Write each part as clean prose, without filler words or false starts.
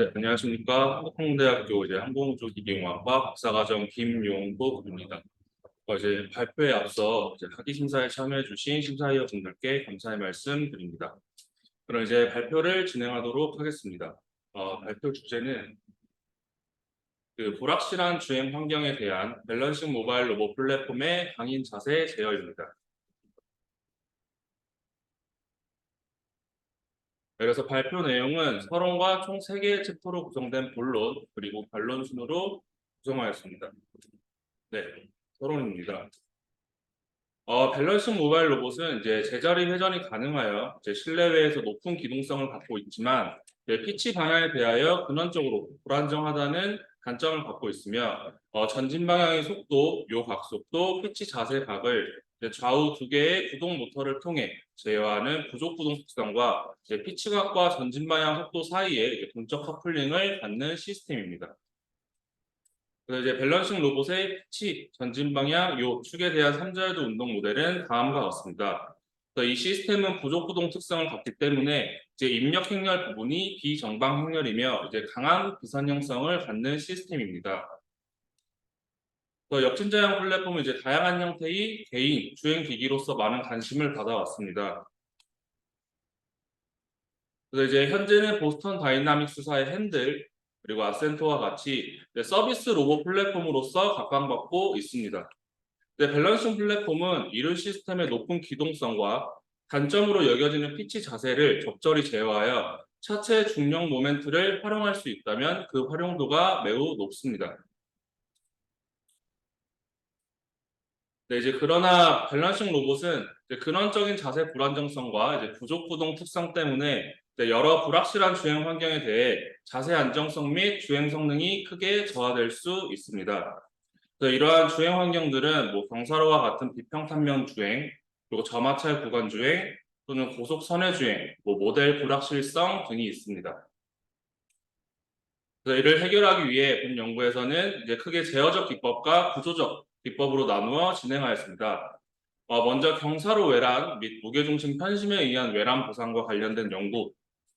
네, 안녕하십니까. 한국항공대학교 항공우주기계공학과 박사과정 김용복입니다. 이제 발표에 앞서 학위 심사에 참여해주신 심사위원분들께 감사의 말씀 드립니다. 그럼 이제 발표를 진행하도록 하겠습니다. 발표 주제는 불확실한 주행 환경에 대한 밸런싱 모바일 로봇 플랫폼의 강인 자세 제어입니다. 그래서 발표 내용은 서론과 총 3개의 챕터로 구성된 본론 그리고 반론 순으로 구성하였습니다. 네, 서론입니다. 밸런싱 모바일 로봇은 이제 제자리 회전이 가능하여 실내외에서 높은 기동성을 갖고 있지만 피치 방향에 대하여 근원적으로 불안정하다는 단점을 갖고 있으며 전진 방향의 속도, 요각속도, 피치 자세 각을 좌우 2개의 구동 모터를 통해 제어하는 부족 구동 특성과 피치각과 전진 방향 속도 사이에 동적 커플링을 갖는 시스템입니다. 그래서 이제 밸런싱 로봇의 피치, 전진 방향, 요 축에 대한 3자유도 운동 모델은 다음과 같습니다. 그래서 이 시스템은 부족 구동 특성을 갖기 때문에 이제 입력 행렬 부분이 비정방 행렬이며 이제 강한 비선형성을 갖는 시스템입니다. 역진자형 플랫폼은 이제 다양한 형태의 개인 주행 기기로서 많은 관심을 받아왔습니다. 그래서 이제 현재는 보스턴 다이나믹스사의 핸들 그리고 아센토와 같이 서비스 로봇 플랫폼으로서 각광받고 있습니다. 밸런싱 플랫폼은 이런 시스템의 높은 기동성과 단점으로 여겨지는 피치 자세를 적절히 제어하여 차체 중력 모멘트를 활용할 수 있다면 그 활용도가 매우 높습니다. 그러나 밸런싱 로봇은 근원적인 자세 불안정성과 부족 구동 특성 때문에 여러 불확실한 주행 환경에 대해 자세 안정성 및 주행 성능이 크게 저하될 수 있습니다. 이러한 주행 환경들은 경사로와 같은 비평탄면 주행, 그리고 저마찰 구간 주행, 또는 고속 선회 주행, 모델 불확실성 등이 있습니다. 이를 해결하기 위해 본 연구에서는 크게 제어적 기법과 구조적 기법으로 나누어 진행하였습니다. 먼저 경사로 외란 및 무게중심 편심에 의한 외란 보상과 관련된 연구,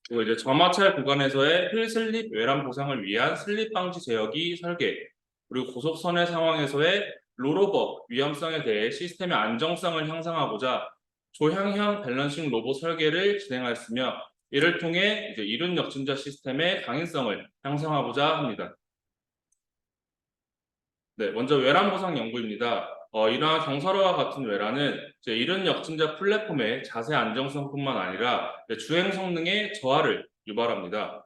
그리고 이제 저마찰 구간에서의 휠 슬립 외란 보상을 위한 슬립 방지 제어기 설계, 그리고 고속선회 상황에서의 롤오버 위험성에 대해 시스템의 안정성을 향상하고자 조향형 밸런싱 로봇 설계를 진행하였으며 이를 통해 이륜 역진자 시스템의 강인성을 향상하고자 합니다. 네, 먼저 외란 보상 연구입니다. 이러한 경사로와 같은 외란은 이륜 역진자 플랫폼의 자세 안정성뿐만 아니라 주행 성능의 저하를 유발합니다.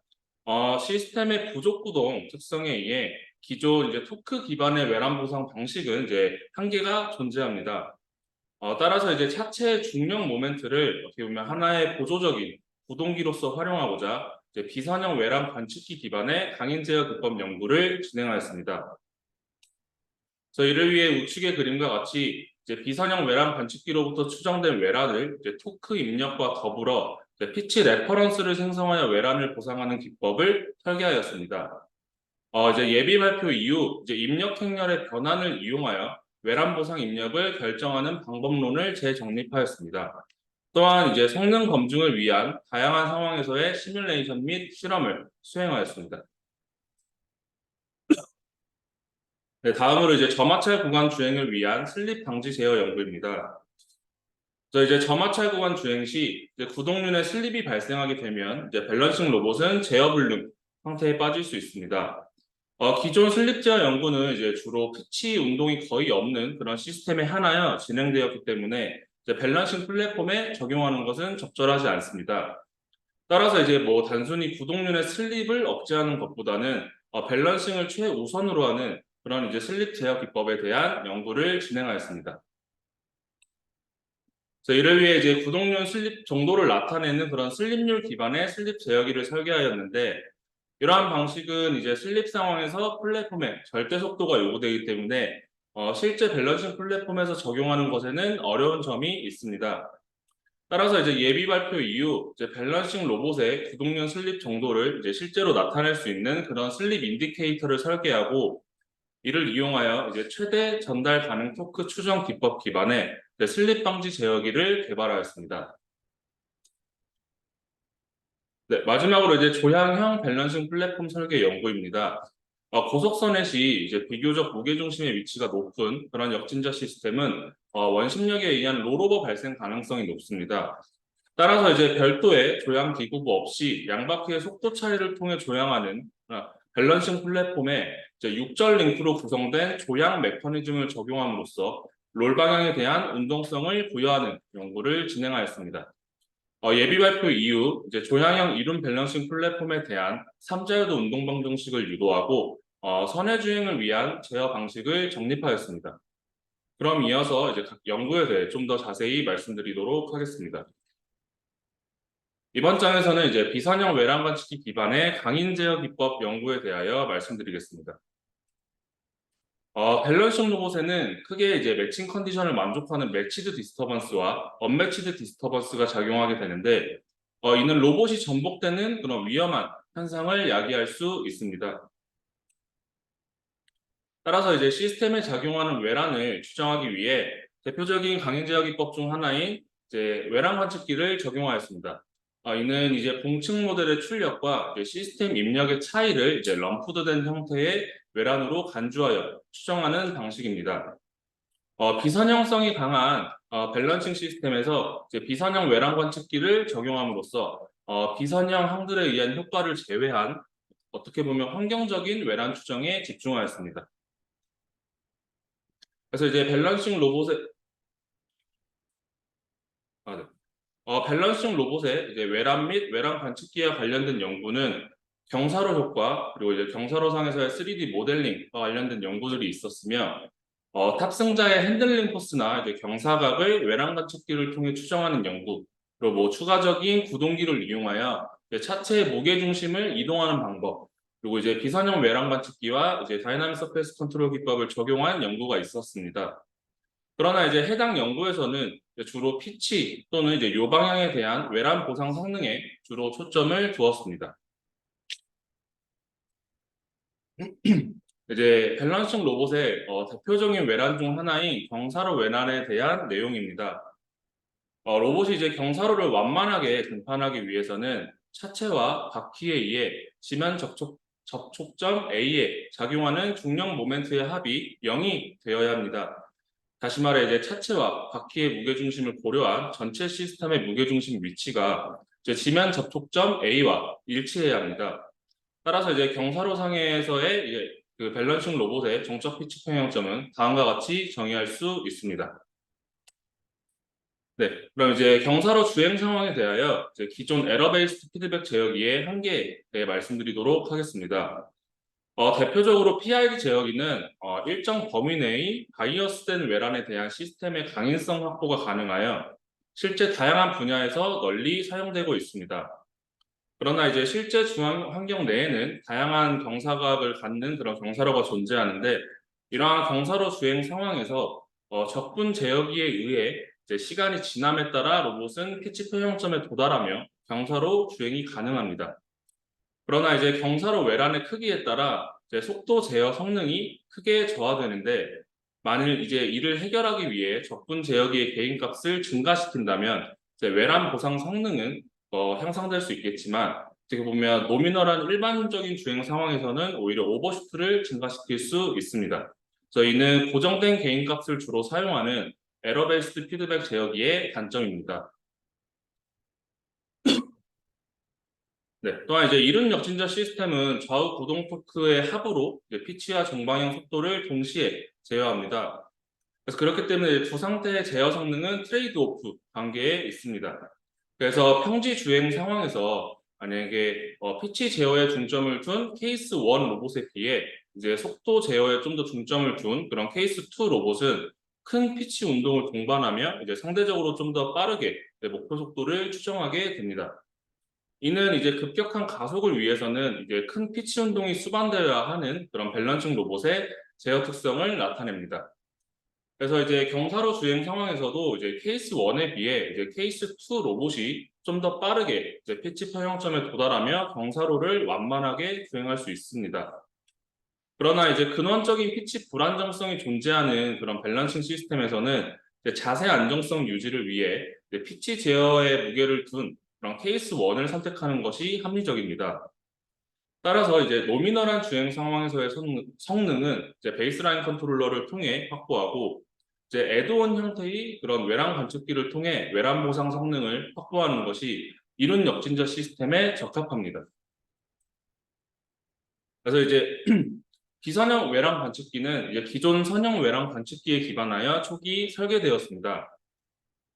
시스템의 부족 구동 특성에 의해 기존 토크 기반의 외란 보상 방식은 한계가 존재합니다. 따라서 차체의 중력 모멘트를 어떻게 보면 하나의 보조적인 구동기로서 활용하고자 비선형 외란 관측기 기반의 강인 제어 기법 연구를 진행하였습니다. 그래서 이를 위해 우측의 그림과 같이 비선형 외란 관측기로부터 추정된 외란을 토크 입력과 더불어 피치 레퍼런스를 생성하여 외란을 보상하는 기법을 설계하였습니다. 예비 발표 이후 입력 행렬의 변환을 이용하여 외란 보상 입력을 결정하는 방법론을 재정립하였습니다. 또한 성능 검증을 위한 다양한 상황에서의 시뮬레이션 및 실험을 수행하였습니다. 네, 다음으로 저마찰 구간 주행을 위한 슬립 방지 제어 연구입니다. 저마찰 구간 주행 시 구동륜에 슬립이 발생하게 되면 밸런싱 로봇은 제어 불능 상태에 빠질 수 있습니다. 기존 슬립 제어 연구는 주로 피치 운동이 거의 없는 그런 시스템에 한하여 진행되었기 때문에 밸런싱 플랫폼에 적용하는 것은 적절하지 않습니다. 따라서 단순히 구동륜의 슬립을 억제하는 것보다는 밸런싱을 최우선으로 하는 그런 슬립 제어 기법에 대한 연구를 진행하였습니다. 이를 위해 구동륜 슬립 정도를 나타내는 그런 슬립률 기반의 슬립 제어기를 설계하였는데 이러한 방식은 슬립 상황에서 플랫폼에 절대 속도가 요구되기 때문에 실제 밸런싱 플랫폼에서 적용하는 것에는 어려운 점이 있습니다. 따라서 예비 발표 이후 밸런싱 로봇의 구동륜 슬립 정도를 실제로 나타낼 수 있는 그런 슬립 인디케이터를 설계하고 이를 이용하여 최대 전달 가능 토크 추정 기법 기반의 슬립 방지 제어기를 개발하였습니다. 네, 마지막으로 이제 조향형 밸런싱 플랫폼 설계 연구입니다. 고속선의 시 이제 비교적 무게중심의 위치가 높은 그런 역진자 시스템은 원심력에 의한 롤오버 발생 가능성이 높습니다. 따라서 이제 별도의 조향 기구부 없이 양바퀴의 속도 차이를 통해 조향하는 밸런싱 플랫폼에 이제 6절 링크로 구성된 조향 메커니즘을 적용함으로써 롤 방향에 대한 운동성을 부여하는 연구를 진행하였습니다. 예비 발표 이후 이제 조향형 이륜 밸런싱 플랫폼에 대한 3자유도 운동 방정식을 유도하고 선의 주행을 위한 제어 방식을 정립하였습니다. 그럼 이어서 이제 각 연구에 대해 좀 더 자세히 말씀드리도록 하겠습니다. 이번 장에서는 이제 비선형 외랑 관측기 기반의 강인 제어 기법 연구에 대하여 말씀드리겠습니다. 밸런싱 로봇에는 크게 이제 매칭 컨디션을 만족하는 매치드 디스터번스와 언매치드 디스터번스가 작용하게 되는데, 이는 로봇이 전복되는 그런 위험한 현상을 야기할 수 있습니다. 따라서 이제 시스템에 작용하는 외란을 추정하기 위해 대표적인 강인 제어 기법 중 하나인 이제 외랑 관측기를 적용하였습니다. 이는 이제 봉층 모델의 출력과 이제 시스템 입력의 차이를 이제 럼프드된 형태의 외란으로 간주하여 추정하는 방식입니다. 비선형성이 강한 밸런싱 시스템에서 이제 비선형 외랑 관측기를 적용함으로써 비선형 항들에 의한 효과를 제외한 어떻게 보면 환경적인 외란 추정에 집중하였습니다. 그래서 이제 밸런싱 로봇의 네. 밸런싱 로봇의 이제 외란 및 외랑 관측기와 관련된 연구는 경사로 효과 그리고 이제 경사로상에서의 3D 모델링과 관련된 연구들이 있었으며 탑승자의 핸들링 포스나 이제 경사각을 외랑 관측기를 통해 추정하는 연구 그리고 뭐 추가적인 구동기를 이용하여 이제 차체의 무게 중심을 이동하는 방법 그리고 이제 비선형 외랑 관측기와 이제 다이나믹 서페이스 컨트롤 기법을 적용한 연구가 있었습니다. 그러나 이제 해당 연구에서는 주로 피치 또는 이제 요방향에 대한 외란 보상 성능에 주로 초점을 두었습니다. 이제 밸런싱 로봇의 대표적인 외란 중 하나인 경사로 외란에 대한 내용입니다. 로봇이 이제 경사로를 완만하게 등판하기 위해서는 차체와 바퀴에 의해 지면 접촉점 A에 작용하는 중력 모멘트의 합이 0이 되어야 합니다. 다시 말해 이제 차체와 바퀴의 무게중심을 고려한 전체 시스템의 무게중심 위치가 이제 지면 접촉점 A와 일치해야 합니다. 따라서 이제 경사로상에서의 이제 그 밸런싱 로봇의 정적 피치 평형점은 다음과 같이 정의할 수 있습니다. 네, 그럼 이제 경사로 주행 상황에 대하여 이제 기존 에러 베이스드 피드백 제어기의 한계에 대해 말씀드리도록 하겠습니다. 대표적으로 PID 제어기는 일정 범위 내의 바이어스된 외란에 대한 시스템의 강인성 확보가 가능하여 실제 다양한 분야에서 널리 사용되고 있습니다. 그러나 이제 실제 중앙 환경 내에는 다양한 경사각을 갖는 그런 경사로가 존재하는데 이러한 경사로 주행 상황에서 적분 제어기에 의해 이제 시간이 지남에 따라 로봇은 피치 평형점에 도달하며 경사로 주행이 가능합니다. 그러나 이제 경사로 외란의 크기에 따라 이제 속도 제어 성능이 크게 저하되는데 만일 이제 이를 해결하기 위해 적분 제어기의 개인값을 증가시킨다면 이제 외란 보상 성능은 향상될 수 있겠지만 어떻게 보면 노미널한 일반적인 주행 상황에서는 오히려 오버슈트를 증가시킬 수 있습니다. 저희는 고정된 개인값을 주로 사용하는 에러 베이스드 피드백 제어기의 단점입니다. 네, 또한 이제 이륜 역진자 시스템은 좌우 구동 토크의 합으로 이제 피치와 정방향 속도를 동시에 제어합니다. 그래서 그렇기 때문에 두 상태의 제어 성능은 트레이드오프 관계에 있습니다. 그래서 평지 주행 상황에서 만약에 피치 제어에 중점을 둔 케이스 1 로봇에 비해 이제 속도 제어에 좀 더 중점을 둔 그런 케이스 2 로봇은 큰 피치 운동을 동반하며 이제 상대적으로 좀 더 빠르게 목표 속도를 추정하게 됩니다. 이는 이제 급격한 가속을 위해서는 이제 큰 피치 운동이 수반되어야 하는 그런 밸런싱 로봇의 제어 특성을 나타냅니다. 그래서 이제 경사로 주행 상황에서도 이제 케이스 1에 비해 이제 케이스 2 로봇이 좀 더 빠르게 이제 피치 평형점에 도달하며 경사로를 완만하게 주행할 수 있습니다. 그러나 이제 근원적인 피치 불안정성이 존재하는 그런 밸런싱 시스템에서는 이제 자세 안정성 유지를 위해 이제 피치 제어에 무게를 둔 그런 케이스 1을 선택하는 것이 합리적입니다. 따라서 이제 노미널한 주행 상황에서의 성능은 이제 베이스라인 컨트롤러를 통해 확보하고 이제 애드온 형태의 그런 외랑 관측기를 통해 외란 보상 성능을 확보하는 것이 이륜 역진자 시스템에 적합합니다. 그래서 이제 비선형 외랑 관측기는 이제 기존 선형 외랑 관측기에 기반하여 초기 설계되었습니다.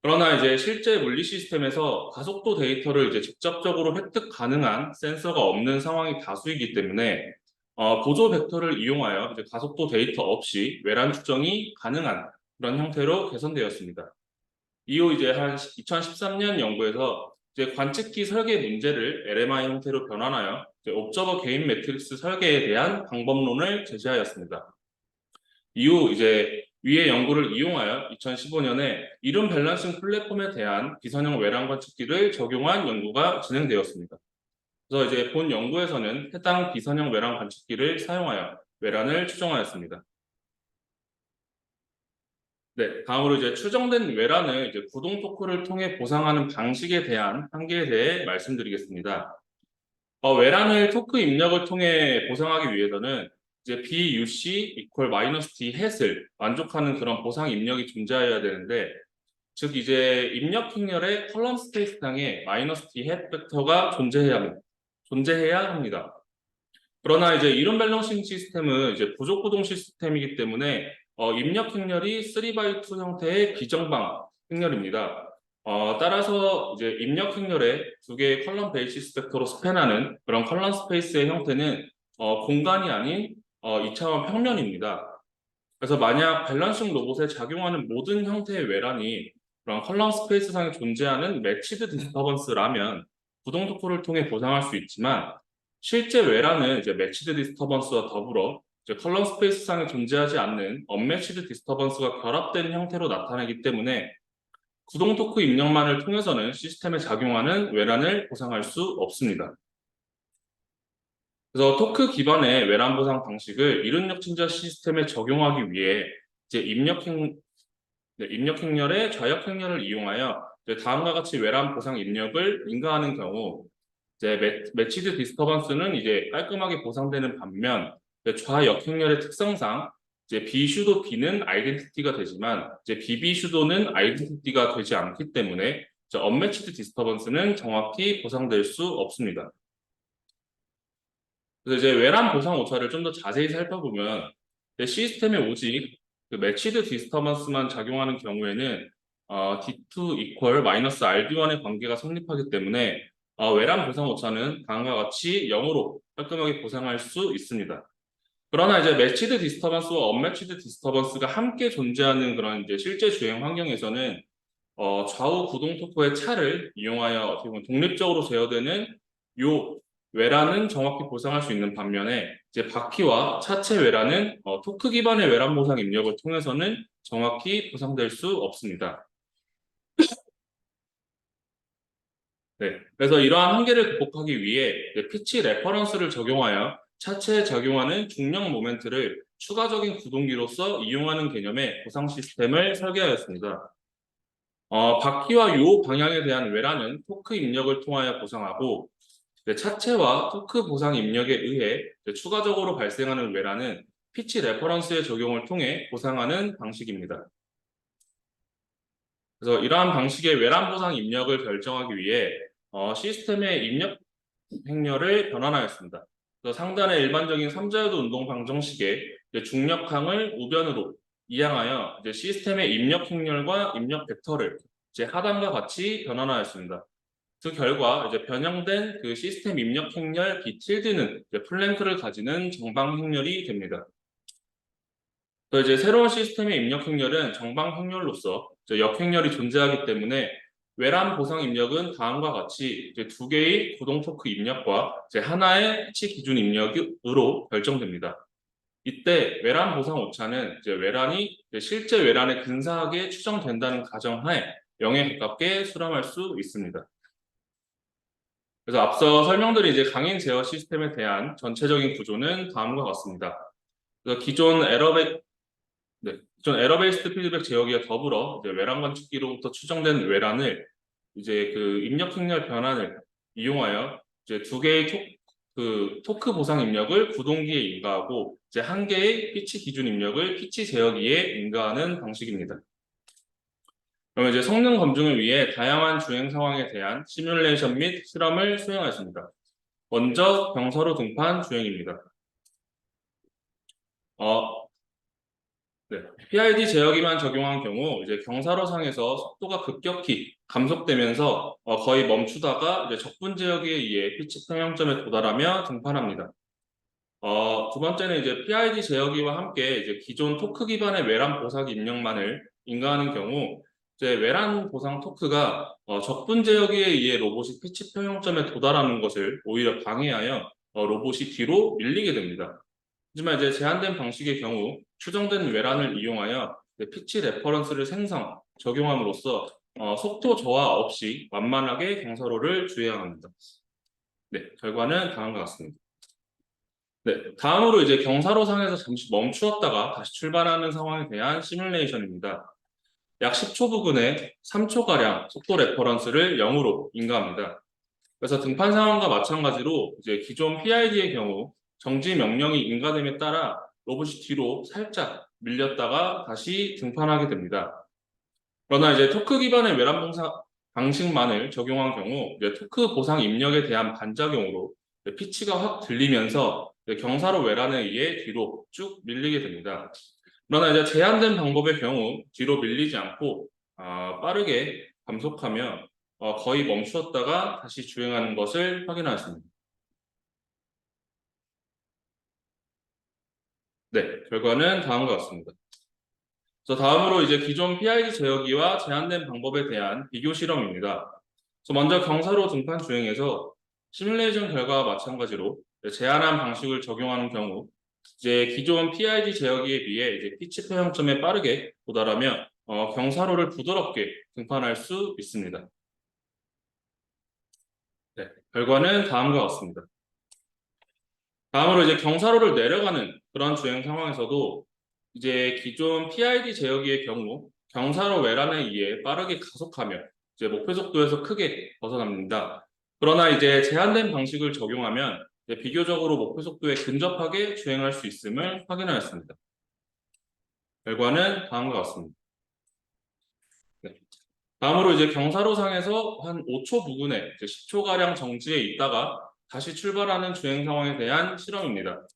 그러나 이제 실제 물리 시스템에서 가속도 데이터를 이제 직접적으로 획득 가능한 센서가 없는 상황이 다수이기 때문에 보조 벡터를 이용하여 이제 가속도 데이터 없이 외란 추정이 가능한 그런 형태로 개선되었습니다. 이후 이제 한 2013년 연구에서 이제 관측기 설계 문제를 LMI 형태로 변환하여 이제 옵저버 게인 매트릭스 설계에 대한 방법론을 제시하였습니다. 이후 이제 위의 연구를 이용하여 2015년에 이름 밸런싱 플랫폼에 대한 비선형 외랑 관측기를 적용한 연구가 진행되었습니다. 그래서 이제 본 연구에서는 해당 비선형 외랑 관측기를 사용하여 외란을 추정하였습니다. 네, 다음으로 이제 추정된 외란을 이제 구동 토크를 통해 보상하는 방식에 대한 한계에 대해 말씀드리겠습니다. 외란을 토크 입력을 통해 보상하기 위해서는 이제 BUC equal 마이너스 D 햇을 만족하는 그런 보상 입력이 존재해야 되는데, 즉 이제 입력 행렬의 컬럼 스페이스 상에 마이너스 D 햇 벡터가 존재해야 합니다. 그러나 이제 이론 밸런싱 시스템은 이제 부족 구동 시스템이기 때문에 입력 행렬이 3x2 형태의 비정방 행렬입니다. 따라서 이제 입력 행렬에 두 개의 컬럼 베이시스 벡터로 스팬하는 그런 컬럼 스페이스의 형태는 공간이 아닌 2차원 평면입니다. 그래서 만약 밸런싱 로봇에 작용하는 모든 형태의 외란이 그런 컬럼 스페이스 상에 존재하는 매치드 디스터번스라면 구동 토크를 통해 보상할 수 있지만, 실제 외란은 이제 매치드 디스터번스와 더불어 이제 컬럼 스페이스 상에 존재하지 않는 언매치드 디스터번스가 결합된 형태로 나타나기 때문에 구동 토크 입력만을 통해서는 시스템에 작용하는 외란을 보상할 수 없습니다. 그래서 토크 기반의 외란 보상 방식을 이론 역진자 시스템에 적용하기 위해 이제 입력 행렬의 좌역 행렬을 이용하여 이제 다음과 같이 외란 보상 입력을 인가하는 경우 이제 매치드 디스터번스는 이제 깔끔하게 보상되는 반면 좌역 행렬의 특성상 이제 B 슈도 B는 아이덴티티가 되지만 이제 BB 슈도는 아이덴티티가 되지 않기 때문에 언매치드 디스터번스는 정확히 보상될 수 없습니다. 그래서 이제 외란 보상 오차를 좀 더 자세히 살펴보면 시스템에 오직 그 매치드 디스터번스만 작용하는 경우에는 D2 equal 마이너스 RD1의 관계가 성립하기 때문에 외란 보상 오차는 다음과 같이 0으로 깔끔하게 보상할 수 있습니다. 그러나 이제 매치드 디스터번스와 언매치드 디스터번스가 함께 존재하는 그런 이제 실제 주행 환경에서는 좌우 구동 토크의 차를 이용하여 어떻게 보면 독립적으로 제어되는 요 외란은 정확히 보상할 수 있는 반면에 이제 바퀴와 차체 외란은 토크 기반의 외란 보상 입력을 통해서는 정확히 보상될 수 없습니다. 네, 그래서 이러한 한계를 극복하기 위해 피치 레퍼런스를 적용하여 차체에 작용하는 중력 모멘트를 추가적인 구동기로서 이용하는 개념의 보상 시스템을 설계하였습니다. 바퀴와 요 방향에 대한 외란은 토크 입력을 통하여 보상하고 차체와 토크 보상 입력에 의해 추가적으로 발생하는 외란은 피치 레퍼런스의 적용을 통해 보상하는 방식입니다. 그래서 이러한 방식의 외란 보상 입력을 결정하기 위해 시스템의 입력 행렬을 변환하였습니다. 그래서 상단의 일반적인 3자유도 운동 방정식의 중력항을 우변으로 이항하여 이제 시스템의 입력 행렬과 입력 벡터를 이제 하단과 같이 변환하였습니다. 그 결과 이제 변형된 그 시스템 입력 행렬 B tilde는 플랭크를 가지는 정방 행렬이 됩니다. 또 이제 새로운 시스템의 입력 행렬은 정방 행렬로서 역 행렬이 존재하기 때문에 외란 보상 입력은 다음과 같이 이제 두 개의 구동 토크 입력과 이제 하나의 피치 기준 입력으로 결정됩니다. 이때 외란 보상 오차는 이제 외란이 이제 실제 외란에 근사하게 추정된다는 가정하에 0에 가깝게 수렴할 수 있습니다. 그래서 앞서 설명드린 이제 강인 제어 시스템에 대한 전체적인 구조는 다음과 같습니다. 그래서 기존 에러 베이스드 피드백 제어기와 더불어 이제 외란 관측기로부터 추정된 외란을 이제 그 입력 행렬 변환을 이용하여 이제 두 개의 토크 보상 입력을 구동기에 인가하고 이제 한 개의 피치 기준 입력을 피치 제어기에 인가하는 방식입니다. 그러면 이제 성능 검증을 위해 다양한 주행 상황에 대한 시뮬레이션 및 실험을 수행하였습니다. 먼저 경사로 등판 주행입니다. 네. PID 제어기만 적용한 경우 이제 경사로상에서 속도가 급격히 감속되면서 거의 멈추다가 이제 적분 제어기에 의해 피치 평형점에 도달하며 등판합니다. 두 번째는 이제 PID 제어기와 함께 이제 기존 토크 기반의 외란 보상 입력만을 인가하는 경우 이제 외란 보상 토크가 적분 제어기에 의해 로봇이 피치 평형점에 도달하는 것을 오히려 방해하여 로봇이 뒤로 밀리게 됩니다. 하지만 이제 제한된 방식의 경우 추정된 외란을 이용하여 피치 레퍼런스를 적용함으로써 속도 저하 없이 완만하게 경사로를 주행합니다. 네, 결과는 다음과 같습니다. 네, 다음으로 이제 경사로상에서 잠시 멈추었다가 다시 출발하는 상황에 대한 시뮬레이션입니다. 약 10초 부근에 3초가량 속도 레퍼런스를 0으로 인가합니다. 그래서 등판 상황과 마찬가지로 이제 기존 PID의 경우 정지 명령이 인가됨에 따라 로봇이 뒤로 살짝 밀렸다가 다시 등판하게 됩니다. 그러나 이제 토크 기반의 외란 방식만을 적용한 경우 이제 토크 보상 입력에 대한 반작용으로 피치가 확 들리면서 경사로 외란에 의해 뒤로 쭉 밀리게 됩니다. 그러나 이제 제한된 방법의 경우 뒤로 밀리지 않고 빠르게 감속하며 거의 멈추었다가 다시 주행하는 것을 확인하였습니다. 네, 결과는 다음과 같습니다. 그래서 다음으로 이제 기존 PID 제어기와 제한된 방법에 대한 비교 실험입니다. 그래서 먼저 경사로 등판 주행에서 시뮬레이션 결과와 마찬가지로 제한한 방식을 적용하는 경우 이제 기존 PID 제어기에 비해 이제 피치 평형점에 빠르게 도달하며 경사로를 부드럽게 등판할 수 있습니다. 네, 결과는 다음과 같습니다. 다음으로 이제 경사로를 내려가는 그런 주행 상황에서도 이제 기존 PID 제어기의 경우 경사로 외란에 의해 빠르게 가속하며 이제 목표 속도에서 크게 벗어납니다. 그러나 이제 제한된 방식을 적용하면 이제 비교적으로 목표 속도에 근접하게 주행할 수 있음을 확인하였습니다. 결과는 다음과 같습니다. 네. 다음으로 이제 경사로상에서 한 5초 부근에 이제 10초가량 정지해 있다가 다시 출발하는 주행 상황에 대한 실험입니다.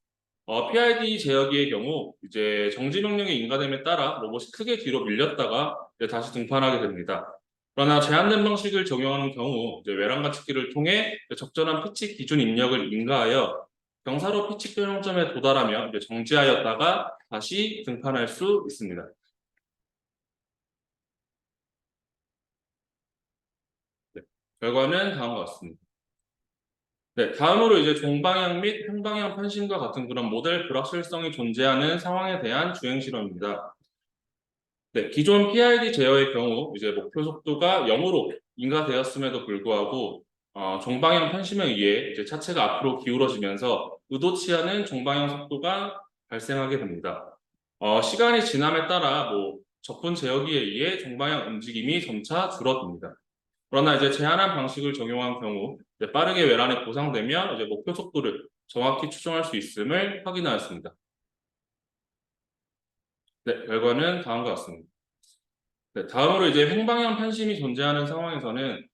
PID 제어기의 경우 이제 정지 명령이 인가됨에 따라 로봇이 크게 뒤로 밀렸다가 이제 다시 등판하게 됩니다. 그러나 제한된 방식을 적용하는 경우 이제 외란 가측기를 통해 적절한 피치 기준 입력을 인가하여 경사로 피치 평형점에 도달하며 이제 정지하였다가 다시 등판할 수 있습니다. 네, 결과는 다음과 같습니다. 네, 다음으로 이제 종방향 및 횡방향 편심과 같은 그런 모델 불확실성이 존재하는 상황에 대한 주행 실험입니다. 네, 기존 PID 제어의 경우 이제 목표 속도가 0으로 인가되었음에도 불구하고 종방향 편심에 의해 이제 차체가 앞으로 기울어지면서 의도치 않은 종방향 속도가 발생하게 됩니다. 시간이 지남에 따라 적분 제어기에 의해 종방향 움직임이 점차 줄어듭니다. 그러나 이제 제한한 방식을 적용한 경우 이제 빠르게 외란이 보상되며 이제 목표 속도를 정확히 추정할 수 있음을 확인하였습니다. 네, 결과는 다음과 같습니다. 네, 다음으로 이제 횡방향 편심이 존재하는 상황에서는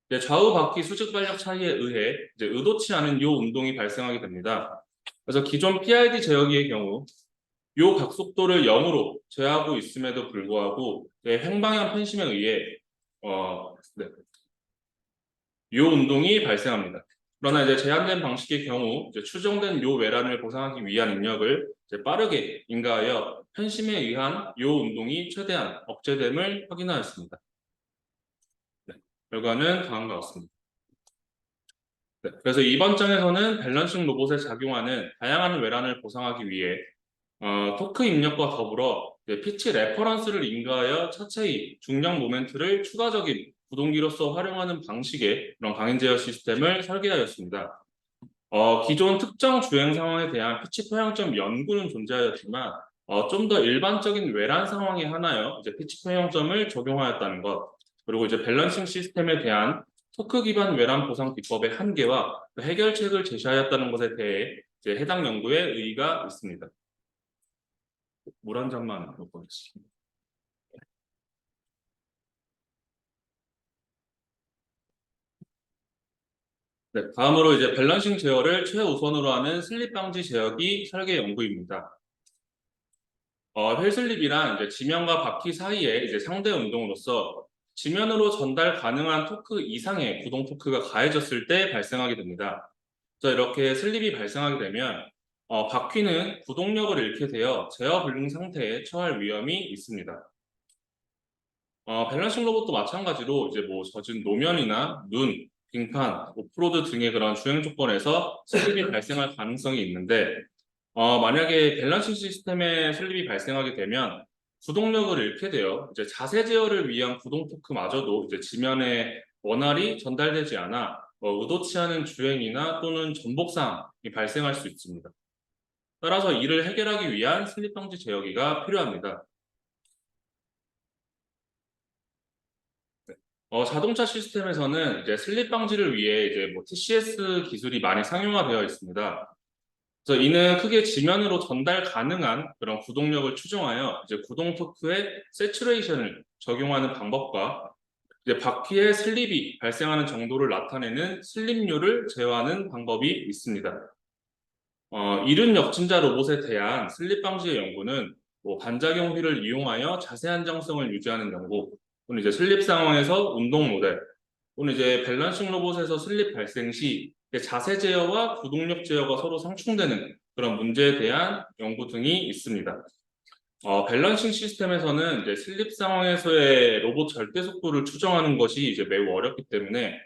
이제 좌우 바퀴 수직 발력 차이에 의해 이제 의도치 않은 요 운동이 발생하게 됩니다. 그래서 기존 PID 제어기의 경우 요 각속도를 0으로 제어하고 있음에도 불구하고 횡방향 편심에 의해 네, 요 운동이 발생합니다. 그러나 이제 제한된 방식의 경우 이제 추정된 요 외란을 보상하기 위한 입력을 이제 빠르게 인가하여 편심에 의한 요 운동이 최대한 억제됨을 확인하였습니다. 네, 결과는 다음과 같습니다. 네, 그래서 이번 장에서는 밸런싱 로봇에 작용하는 다양한 외란을 보상하기 위해 토크 입력과 더불어 피치 레퍼런스를 인가하여 차체의 중력 모멘트를 추가적인 구동기로서 활용하는 방식의 그런 강인 제어 시스템을 설계하였습니다. 기존 특정 주행 상황에 대한 피치 평형점 연구는 존재하였지만 좀 더 일반적인 외란 상황에 한하여 이제 피치 평형점을 적용하였다는 것. 그리고 이제 밸런싱 시스템에 대한 토크 기반 외람 보상 기법의 한계와 그 해결책을 제시하였다는 것에 대해 이제 해당 연구에 의의가 있습니다. 물 한 잔만 먹고 있습니다. 네, 다음으로 이제 밸런싱 제어를 최우선으로 하는 슬립 방지 제어기 설계 연구입니다. 휠슬립이란 이제 지면과 바퀴 사이에 이제 상대 운동으로서 지면으로 전달 가능한 토크 이상의 구동 토크가 가해졌을 때 발생하게 됩니다. 그래서 이렇게 슬립이 발생하게 되면 바퀴는 구동력을 잃게 되어 제어 불능 상태에 처할 위험이 있습니다. 밸런싱 로봇도 마찬가지로 이제 뭐 젖은 노면이나 눈, 빙판, 오프로드 등의 그런 주행 조건에서 슬립이 발생할 가능성이 있는데 만약에 밸런싱 시스템에 슬립이 발생하게 되면 구동력을 잃게 되어 이제 자세 제어를 위한 구동 토크마저도 이제 지면에 원활히 전달되지 않아 의도치 않은 주행이나 또는 전복상이 발생할 수 있습니다. 따라서 이를 해결하기 위한 슬립 방지 제어기가 필요합니다. 자동차 시스템에서는 이제 슬립 방지를 위해 이제 뭐 TCS 기술이 많이 상용화되어 있습니다. 그래서 이는 크게 지면으로 전달 가능한 그런 구동력을 추정하여 이제 구동 토크의 세츄레이션을 적용하는 방법과 이제 바퀴에 슬립이 발생하는 정도를 나타내는 슬립률을 제어하는 방법이 있습니다. 이른 역진자 로봇에 대한 슬립 방지의 연구는 뭐 반작용 휠을 이용하여 자세 안정성을 유지하는 연구, 또는 이제 슬립 상황에서 운동 모델, 또는 이제 밸런싱 로봇에서 슬립 발생 시 자세 제어와 구동력 제어가 서로 상충되는 그런 문제에 대한 연구 등이 있습니다. 밸런싱 시스템에서는 이제 슬립 상황에서의 로봇 절대 속도를 추정하는 것이 이제 매우 어렵기 때문에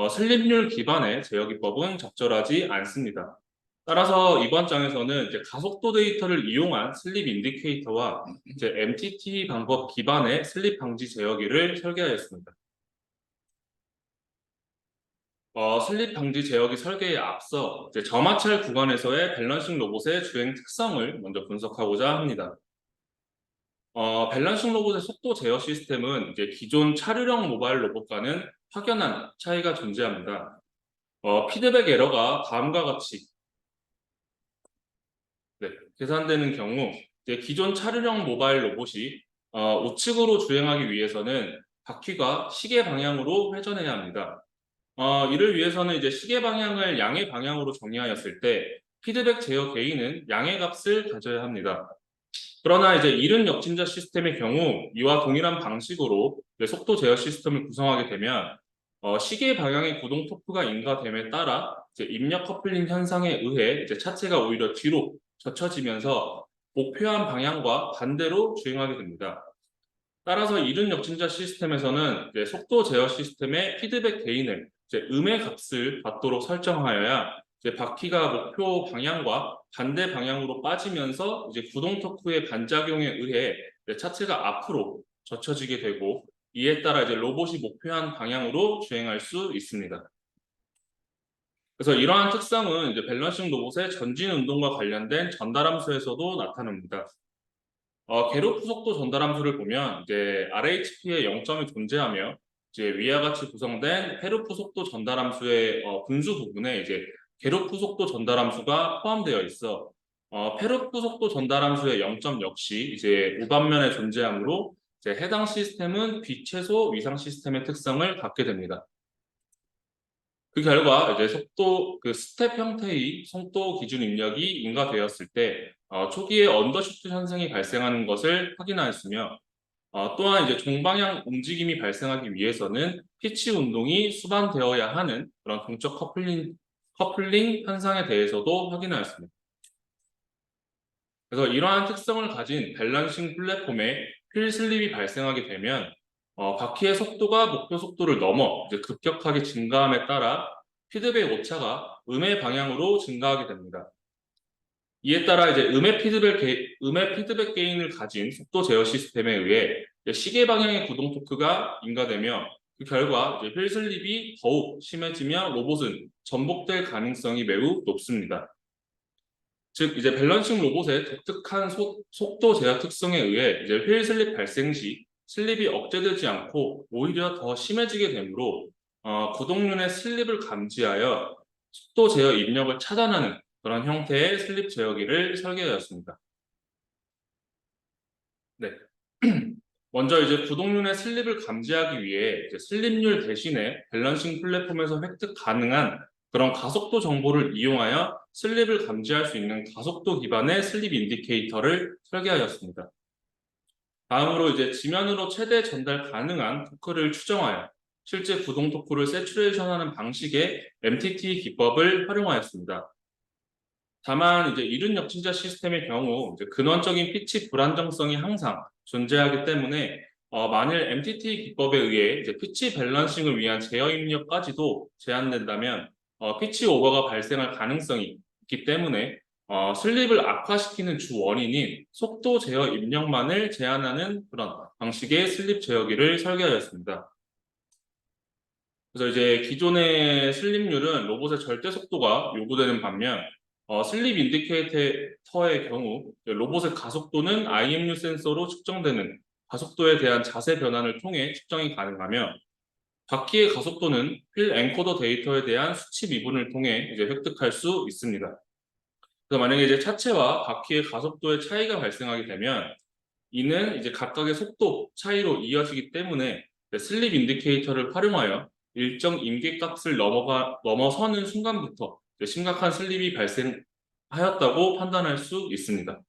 슬립률 기반의 제어 기법은 적절하지 않습니다. 따라서 이번 장에서는 이제 가속도 데이터를 이용한 슬립 인디케이터와 이제 MTT 방법 기반의 슬립 방지 제어기를 설계하였습니다. 슬립 방지 제어기 설계에 앞서 이제 저마찰 구간에서의 밸런싱 로봇의 주행 특성을 먼저 분석하고자 합니다. 밸런싱 로봇의 속도 제어 시스템은 이제 기존 차류형 모바일 로봇과는 확연한 차이가 존재합니다. 피드백 에러가 다음과 같이 계산되는 경우 이제 기존 차류형 모바일 로봇이 우측으로 주행하기 위해서는 바퀴가 시계 방향으로 회전해야 합니다. 이를 위해서는 이제 시계 방향을 양의 방향으로 정의하였을 때 피드백 제어 개인은 양의 값을 가져야 합니다. 그러나 이제 이른 역진자 시스템의 경우 이와 동일한 방식으로 속도 제어 시스템을 구성하게 되면 시계 방향의 구동 토크가 인가됨에 따라 이제 입력 커플링 현상에 의해 이제 차체가 오히려 뒤로 젖혀지면서 목표한 방향과 반대로 주행하게 됩니다. 따라서 이른 역진자 시스템에서는 이제 속도 제어 시스템의 피드백 게인을 이제 음의 값을 받도록 설정하여야 이제 바퀴가 목표 방향과 반대 방향으로 빠지면서 이제 구동 토크의 반작용에 의해 이제 차체가 앞으로 젖혀지게 되고 이에 따라 이제 로봇이 목표한 방향으로 주행할 수 있습니다. 그래서 이러한 특성은 이제 밸런싱 로봇의 전진 운동과 관련된 전달함수에서도 나타납니다. 게로프 속도 전달함수를 보면 이제 RHP의 0점이 존재하며 이제 위와 같이 구성된 헤르프 속도 전달함수의 분수 부분에 이제 게로프 속도 전달함수가 포함되어 있어 페르프 속도 전달함수의 0점 역시 이제 우반면에 존재하므로 이제 해당 시스템은 비최소 위상 시스템의 특성을 갖게 됩니다. 그 결과 이제 속도 그 스텝 형태의 속도 기준 입력이 인가되었을 때 초기에 언더슈트 현상이 발생하는 것을 확인하였으며 또한 이제 종방향 움직임이 발생하기 위해서는 피치 운동이 수반되어야 하는 그런 동적 커플링 현상에 대해서도 확인하였습니다. 그래서 이러한 특성을 가진 밸런싱 플랫폼에 휠 슬립이 발생하게 되면 바퀴의 속도가 목표 속도를 넘어 이제 급격하게 증가함에 따라 피드백 오차가 음의 방향으로 증가하게 됩니다. 이에 따라 이제 음의 피드백 게인을 가진 속도 제어 시스템에 의해 시계 방향의 구동 토크가 인가되며 그 결과 이제 휠 슬립이 더욱 심해지며 로봇은 전복될 가능성이 매우 높습니다. 즉 이제 밸런싱 로봇의 독특한 속도 제어 특성에 의해 이제 휠 슬립 발생 시 슬립이 억제되지 않고 오히려 더 심해지게 되므로 구동륜의 슬립을 감지하여 속도 제어 입력을 차단하는 그런 형태의 슬립 제어기를 설계하였습니다. 네. 먼저 이제 구동륜의 슬립을 감지하기 위해 이제 슬립률 대신에 밸런싱 플랫폼에서 획득 가능한 그런 가속도 정보를 이용하여 슬립을 감지할 수 있는 가속도 기반의 슬립 인디케이터를 설계하였습니다. 다음으로 이제 지면으로 최대 전달 가능한 토크를 추정하여 실제 구동 토크를 세츄레이션하는 방식의 MTT 기법을 활용하였습니다. 다만 이제 이륜 역진자 시스템의 경우 이제 근원적인 피치 불안정성이 항상 존재하기 때문에 만일 MTT 기법에 의해 이제 피치 밸런싱을 위한 제어 입력까지도 제한된다면 피치 오버가 발생할 가능성이 있기 때문에 슬립을 악화시키는 주 원인인 속도 제어 입력만을 제한하는 그런 방식의 슬립 제어기를 설계하였습니다. 그래서 이제 기존의 슬립률은 로봇의 절대 속도가 요구되는 반면 슬립 인디케이터의 경우 로봇의 가속도는 IMU 센서로 측정되는 가속도에 대한 자세 변환을 통해 측정이 가능하며 바퀴의 가속도는 휠 엔코더 데이터에 대한 수치 미분을 통해 이제 획득할 수 있습니다. 그래서 만약에 이제 차체와 바퀴의 가속도의 차이가 발생하게 되면 이는 이제 각각의 속도 차이로 이어지기 때문에 슬립 인디케이터를 활용하여 일정 임계값을 넘어서는 순간부터 심각한 슬립이 발생하였다고 판단할 수 있습니다.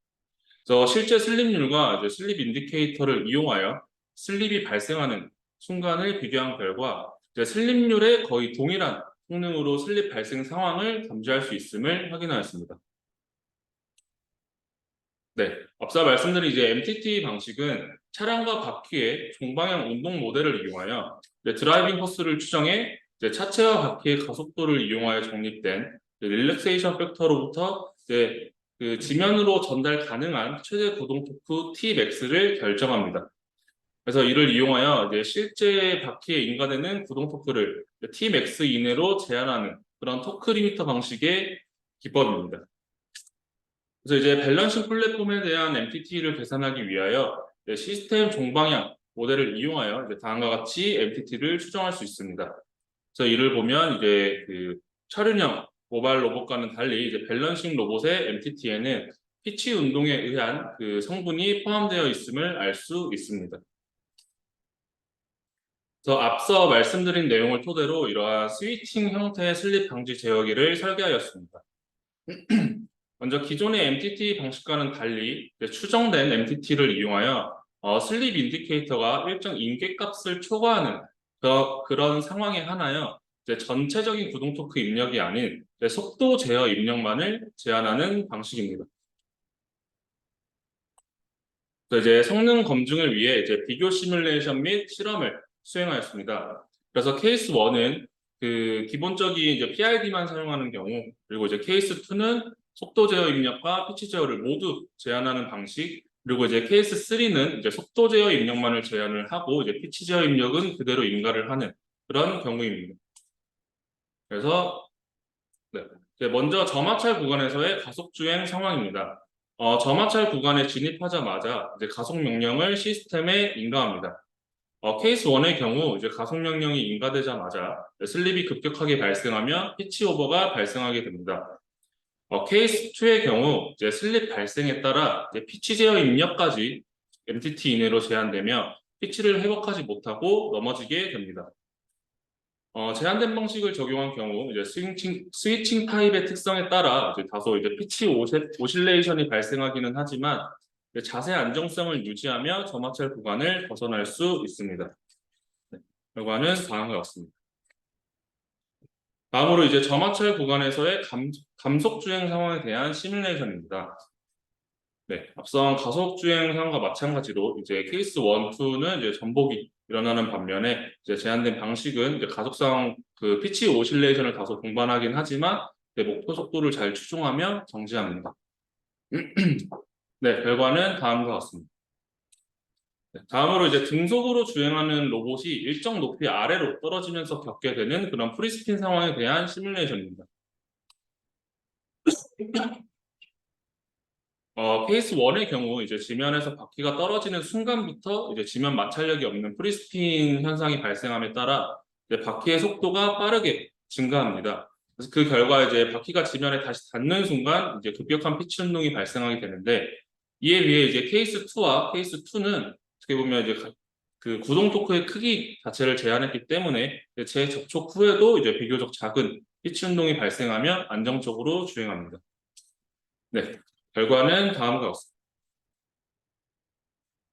그래서 실제 슬립률과 이제 슬립 인디케이터를 이용하여 슬립이 발생하는 순간을 비교한 결과 이제 슬립률에 거의 동일한 성능으로 슬립 발생 상황을 감지할 수 있음을 확인하였습니다. 네, 앞서 말씀드린 이제 MTT 방식은 차량과 바퀴의 종방향 운동 모델을 이용하여 드라이빙 포스를 추정해 차체와 바퀴의 가속도를 이용하여 정립된 릴렉세이션 팩터로부터 그 지면으로 전달 가능한 최대 구동 토크 Tmax를 결정합니다. 그래서 이를 이용하여 실제 바퀴에 인가되는 구동 토크를 Tmax 이내로 제한하는 그런 토크 리미터 방식의 기법입니다. 그래서 이제 밸런싱 플랫폼에 대한 MTT를 계산하기 위하여 시스템 종방향 모델을 이용하여 다음과 같이 MTT를 추정할 수 있습니다. 그래서 이를 보면 이제 그 철윤형 모바일 로봇과는 달리 이제 밸런싱 로봇의 MTT에는 피치 운동에 의한 그 성분이 포함되어 있음을 알 수 있습니다. 그래서 앞서 말씀드린 내용을 토대로 이러한 스위칭 형태의 슬립 방지 제어기를 설계하였습니다. 먼저 기존의 MTT 방식과는 달리 추정된 MTT를 이용하여 슬립 인디케이터가 일정 임계값을 초과하는 그런 상황에 한하여 전체적인 구동 토크 입력이 아닌 속도 제어 입력만을 제한하는 방식입니다. 이제 성능 검증을 위해 비교 시뮬레이션 및 실험을 수행하였습니다. 그래서 케이스 1은 그 기본적인 PID만 사용하는 경우, 그리고 케이스 2는 속도 제어 입력과 피치 제어를 모두 제한하는 방식, 그리고 케이스 3는 속도 제어 입력만을 제한을 하고 피치 제어 입력은 그대로 인가를 하는 그런 경우입니다. 그래서 먼저 점하찰 구간에서의 가속 주행 상황입니다. 점하찰 구간에 진입하자마자 가속 명령을 시스템에 인가합니다. 케이스 1의 경우 가속 명령이 인가되자마자 슬립이 급격하게 발생하며 피치 오버가 발생하게 됩니다. 케이스 2의 경우 슬립 발생에 따라 피치 제어 입력까지 MTT 이내로 제한되며 피치를 회복하지 못하고 넘어지게 됩니다. 제한된 방식을 적용한 경우 스위칭 타입의 특성에 따라 다소 피치 오실레이션이 발생하기는 하지만 자세 안정성을 유지하며 점하찰 구간을 벗어날 수 있습니다. 결과는 다음과 같습니다. 다음으로 점하찰 구간에서의 감속 주행 상황에 대한 시뮬레이션입니다. 앞선 가속 주행 상황과 마찬가지로 케이스 1, 2는 전복이 일어나는 반면에 제한된 방식은 가속상 그 피치 오실레이션을 다소 동반하긴 하지만 목표 속도를 잘 추종하며 정지합니다. 결과는 다음과 같습니다. 다음으로 등속으로 주행하는 로봇이 일정 높이 아래로 떨어지면서 겪게 되는 그런 프리스핀 상황에 대한 시뮬레이션입니다. 케이스 1의 경우 이제 지면에서 바퀴가 떨어지는 순간부터 이제 지면 마찰력이 없는 프리스핀 현상이 발생함에 따라 이제 바퀴의 속도가 빠르게 증가합니다. 그래서 그 결과 이제 바퀴가 지면에 다시 닿는 순간 이제 급격한 피치 운동이 발생하게 되는데, 이에 비해 이제 케이스 2와 케이스 2는 어떻게 보면 이제 그 구동 토크의 크기 자체를 제한했기 때문에 재접촉 후에도 이제 비교적 작은 피치 운동이 발생하면 안정적으로 주행합니다. 네, 결과는 다음과 같습니다.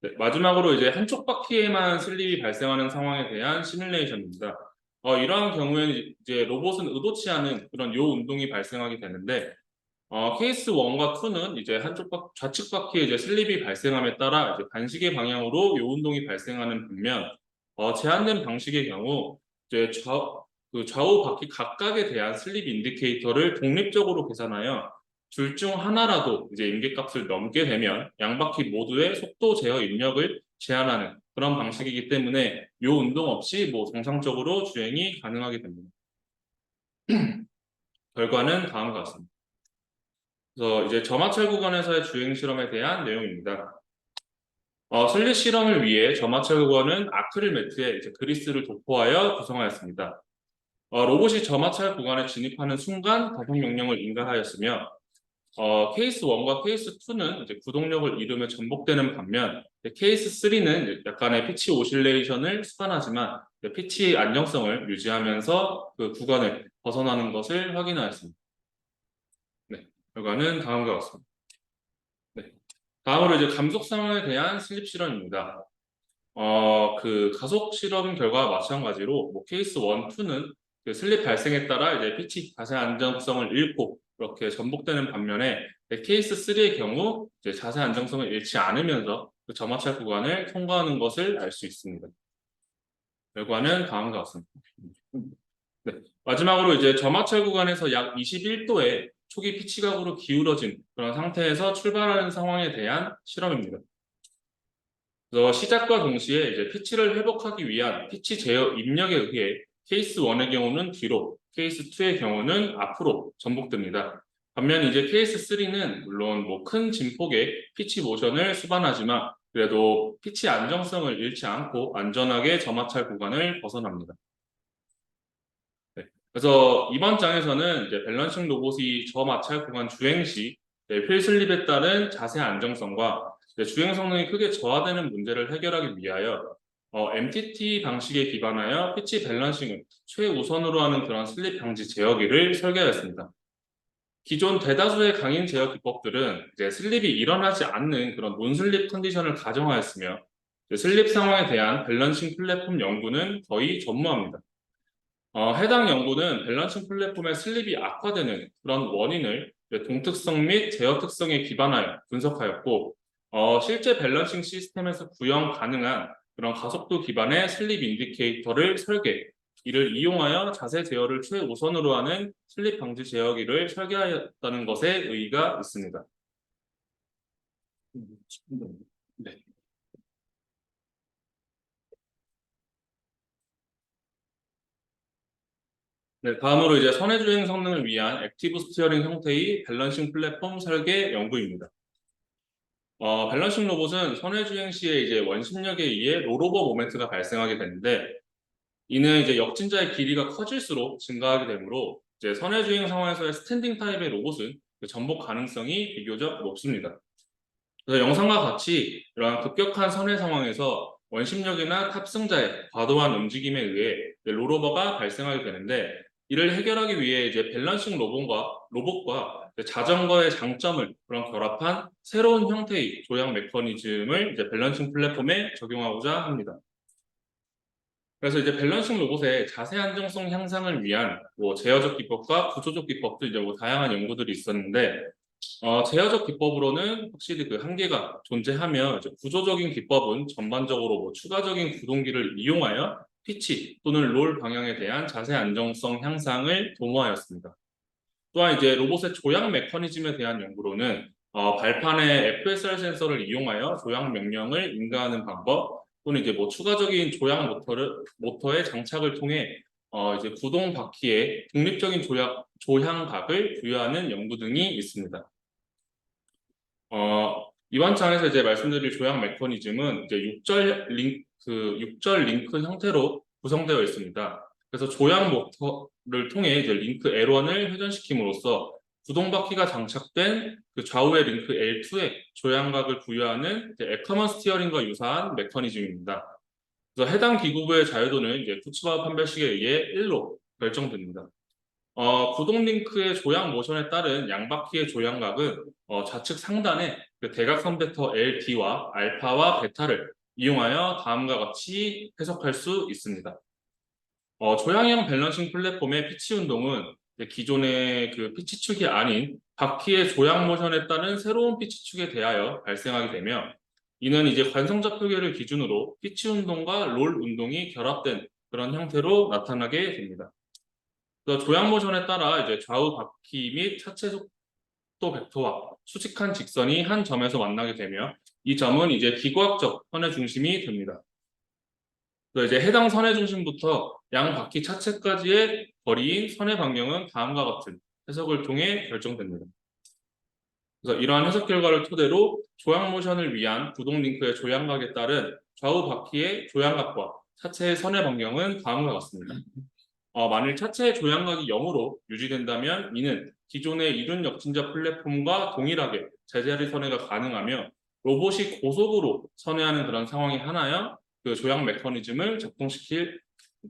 네, 마지막으로 이제 한쪽 바퀴에만 슬립이 발생하는 상황에 대한 시뮬레이션입니다. 이러한 경우에는 이제 로봇은 의도치 않은 그런 요 운동이 발생하게 되는데, 케이스 1과 2는 이제 좌측 바퀴에 이제 슬립이 발생함에 따라 이제 반시계 방향으로 요 운동이 발생하는 반면, 제한된 방식의 경우 이제 좌우 바퀴 각각에 대한 슬립 인디케이터를 독립적으로 계산하여 둘 중 하나라도 이제 임계값을 넘게 되면 양바퀴 모두의 속도 제어 입력을 제한하는 그런 방식이기 때문에 이 운동 없이 뭐 정상적으로 주행이 가능하게 됩니다. 결과는 다음과 같습니다. 그래서 이제 저마찰 구간에서의 주행 실험에 대한 내용입니다. 슬릿 실험을 위해 저마찰 구간은 아크릴 매트에 이제 그리스를 도포하여 구성하였습니다. 로봇이 저마찰 구간에 진입하는 순간 가속 명령을 인가하였으며, 케이스 1과 케이스 2는 이제 구동력을 잃으며 전복되는 반면, 케이스 3는 약간의 피치 오실레이션을 수반하지만 피치 안정성을 유지하면서 그 구간을 벗어나는 것을 확인하였습니다. 네, 결과는 다음과 같습니다. 네, 다음으로 이제 감속 상황에 대한 슬립 실험입니다. 그 가속 실험 결과와 마찬가지로 뭐 케이스 1, 2는 그 슬립 발생에 따라 이제 피치 자세 안정성을 잃고 이렇게 전복되는 반면에 케이스 3의 경우 이제 자세 안정성을 잃지 않으면서 그 저마찰 구간을 통과하는 것을 알 수 있습니다. 결과는 다음과 같습니다. 네, 마지막으로 이제 저마찰 구간에서 약 21도의 초기 피치각으로 기울어진 그런 상태에서 출발하는 상황에 대한 실험입니다. 그래서 시작과 동시에 이제 피치를 회복하기 위한 피치 제어 입력에 의해 케이스 1의 경우는 뒤로, 케이스 2의 경우는 앞으로 전복됩니다. 반면 이제 케이스 3는 물론 뭐 큰 진폭의 피치 모션을 수반하지만 그래도 피치 안정성을 잃지 않고 안전하게 저마찰 구간을 벗어납니다. 네. 그래서 이번 장에서는 이제 밸런싱 로봇이 저마찰 구간 주행 시 휠 슬립에 따른 자세 안정성과 주행 성능이 크게 저하되는 문제를 해결하기 위하여 MTT 방식에 기반하여 피치 밸런싱을 최우선으로 하는 그런 슬립 방지 제어기를 설계하였습니다. 기존 대다수의 강인 제어 기법들은 이제 슬립이 일어나지 않는 그런 논슬립 컨디션을 가정하였으며 슬립 상황에 대한 밸런싱 플랫폼 연구는 거의 전무합니다. 해당 연구는 밸런싱 플랫폼의 슬립이 악화되는 그런 원인을 동특성 및 제어 특성에 기반하여 분석하였고, 실제 밸런싱 시스템에서 구형 가능한 그런 가속도 기반의 슬립 인디케이터를 설계, 이를 이용하여 자세 제어를 최우선으로 하는 슬립 방지 제어기를 설계하였다는 것에 의의가 있습니다. 네. 네, 다음으로 이제 선해주행 성능을 위한 액티브 스티어링 형태의 밸런싱 플랫폼 설계 연구입니다. 밸런싱 로봇은 선회주행 시에 이제 원심력에 의해 롤오버 모멘트가 발생하게 되는데, 이는 이제 역진자의 길이가 커질수록 증가하게 되므로 이제 선회주행 상황에서의 스탠딩 타입의 로봇은 그 전복 가능성이 비교적 높습니다. 그래서 영상과 같이 이러한 급격한 선회 상황에서 원심력이나 탑승자의 과도한 움직임에 의해 롤오버가 발생하게 되는데, 이를 해결하기 위해 이제 밸런싱 로봇과 자전거의 장점을 그런 결합한 새로운 형태의 조향 메커니즘을 이제 밸런싱 플랫폼에 적용하고자 합니다. 그래서 이제 밸런싱 로봇의 자세 안정성 향상을 위한 뭐 제어적 기법과 구조적 기법도 이제 뭐 다양한 연구들이 있었는데, 제어적 기법으로는 확실히 그 한계가 존재하며 이제 구조적인 기법은 전반적으로 뭐 추가적인 구동기를 이용하여 피치 또는 롤 방향에 대한 자세 안정성 향상을 도모하였습니다. 또한 이제 로봇의 조향 메커니즘에 대한 연구로는 발판에 FSR 센서를 이용하여 조향 명령을 인가하는 방법, 또는 이제 뭐 추가적인 조향 모터의 장착을 통해 이제 구동 바퀴에 독립적인 조향각을 부여하는 연구 등이 있습니다. 이번 장에서 이제 말씀드릴 조약 메커니즘은 이제 6절 링크 형태로 구성되어 있습니다. 그래서 조약 모터를 통해 이제 링크 L1을 회전시킴으로써 구동바퀴가 장착된 그 좌우의 링크 L2에 조향각을 부여하는 에커먼 스티어링과 유사한 메커니즘입니다. 그래서 해당 기구부의 자유도는 이제 쿠츠바우 판별식에 의해 1로 결정됩니다. 구동 링크의 조향 모션에 따른 양바퀴의 조향각은 좌측 상단에 그 대각선 벡터 LD와 알파와 베타를 이용하여 다음과 같이 해석할 수 있습니다. 조향형 밸런싱 플랫폼의 피치 운동은 기존의 그 피치축이 아닌 바퀴의 조향 모션에 따른 새로운 피치축에 대하여 발생하게 되며, 이는 이제 관성좌표계를 기준으로 피치 운동과 롤 운동이 결합된 그런 형태로 나타나게 됩니다. 그래서 조향 모션에 따라 이제 좌우 바퀴 및 차체 속도 벡터와 수직한 직선이 한 점에서 만나게 되며, 이 점은 이제 기구학적 선의 중심이 됩니다. 그래서 이제 해당 선의 중심부터 양 바퀴 차체까지의 거리인 선의 반경은 다음과 같은 해석을 통해 결정됩니다. 그래서 이러한 해석 결과를 토대로 조향 모션을 위한 구동 링크의 조향각에 따른 좌우 바퀴의 조향각과 차체의 선의 반경은 다음과 같습니다. 만일 차체의 조향각이 0으로 유지된다면 이는 기존의 이륜 역진자 플랫폼과 동일하게 제자리 선회가 가능하며 로봇이 고속으로 선회하는 그런 상황이 하나여 그 조향 메커니즘을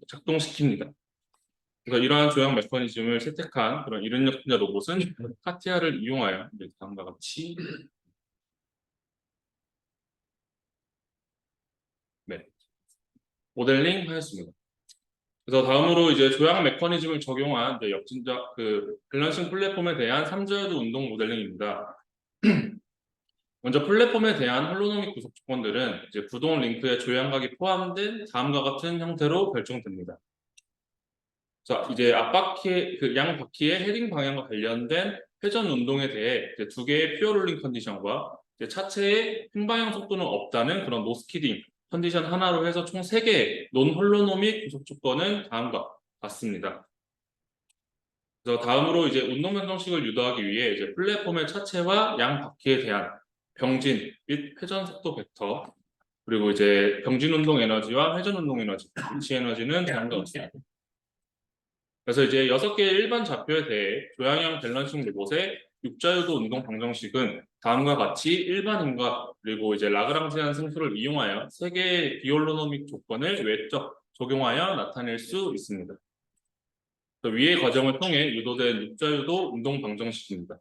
작동시킵니다. 그래서 이러한 조향 메커니즘을 채택한 그런 이륜 역진자 로봇은 카티아를 이용하여 다음과 같이 모델링 하였습니다. 그래서 다음으로 이제 조향 메커니즘을 적용한 이제 역진자 그 밸런싱 플랫폼에 대한 3자유도 운동 모델링입니다. 먼저 플랫폼에 대한 홀로노믹 구속 조건들은 이제 구동 링크의 조향각이 포함된 다음과 같은 형태로 결정됩니다. 자, 이제 앞바퀴 그 양 바퀴의 헤딩 방향과 관련된 회전 운동에 대해 이제 두 개의 퓨어 롤링 컨디션과 이제 차체의 횡방향 속도는 없다는 그런 노스키딩 컨디션 하나로 해서 총 3개의 논 홀로노믹 구속 조건은 다음과 같습니다. 그래서 다음으로 이제 운동 변동식을 유도하기 위해 이제 플랫폼의 차체와 양 바퀴에 대한 병진 및 회전 속도 벡터, 그리고 이제 병진 운동 에너지와 회전 운동 에너지, 위치 에너지는 다음과 같습니다. 그래서 이제 6개의 일반 좌표에 대해 조향형 밸런싱 로봇의 육자유도 운동 방정식은 다음과 같이 일반인과 그리고 이제 라그랑지안 승수를 이용하여 3개의 비홀로노믹 조건을 외적 적용하여 나타낼 수 있습니다. 위의 과정을 통해 유도된 육자유도 운동 방정식입니다.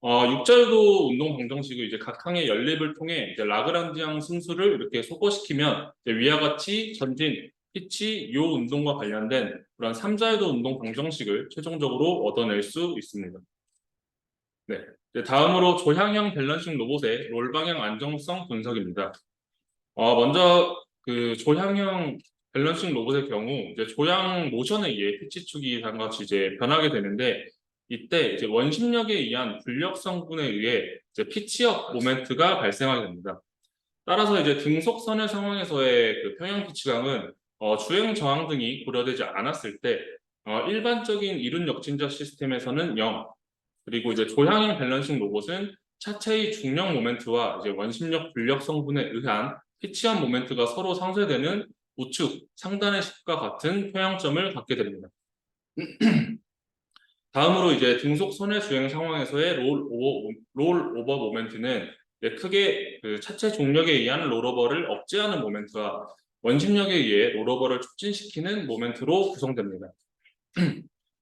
육자유도 운동 방정식을 이제 각 항의 연립을 통해 이제 라그랑지앙 승수를 이렇게 소거시키면 이제 위와 같이 전진, 피치, 요 운동과 관련된 그런 3자유도 운동 방정식을 최종적으로 얻어낼 수 있습니다. 네. 이제 다음으로 조향형 밸런싱 로봇의 롤 방향 안정성 분석입니다. 먼저 그 조향형 밸런싱 로봇의 경우 이제 조향 모션에 의해 피치축이 다음과 같이 이제 변하게 되는데, 이때 이제 원심력에 의한 불력 성분에 의해 이제 피치업 모멘트가 발생하게 됩니다. 따라서 이제 등속선의 상황에서의 그 평형 피치강은 주행 저항 등이 고려되지 않았을 때 일반적인 이륜 역진자 시스템에서는 0, 그리고 이제 조향형 밸런싱 로봇은 차체의 중력 모멘트와 이제 원심력 불력 성분에 의한 피치한 모멘트가 서로 상쇄되는 우측 상단의 식과 같은 평형점을 갖게 됩니다. 다음으로 이제 등속 선의 주행 상황에서의 롤 오버 모멘트는 크게 그 차체 중력에 의한 롤오버를 억제하는 모멘트와 원심력에 의해 롤오버를 촉진시키는 모멘트로 구성됩니다.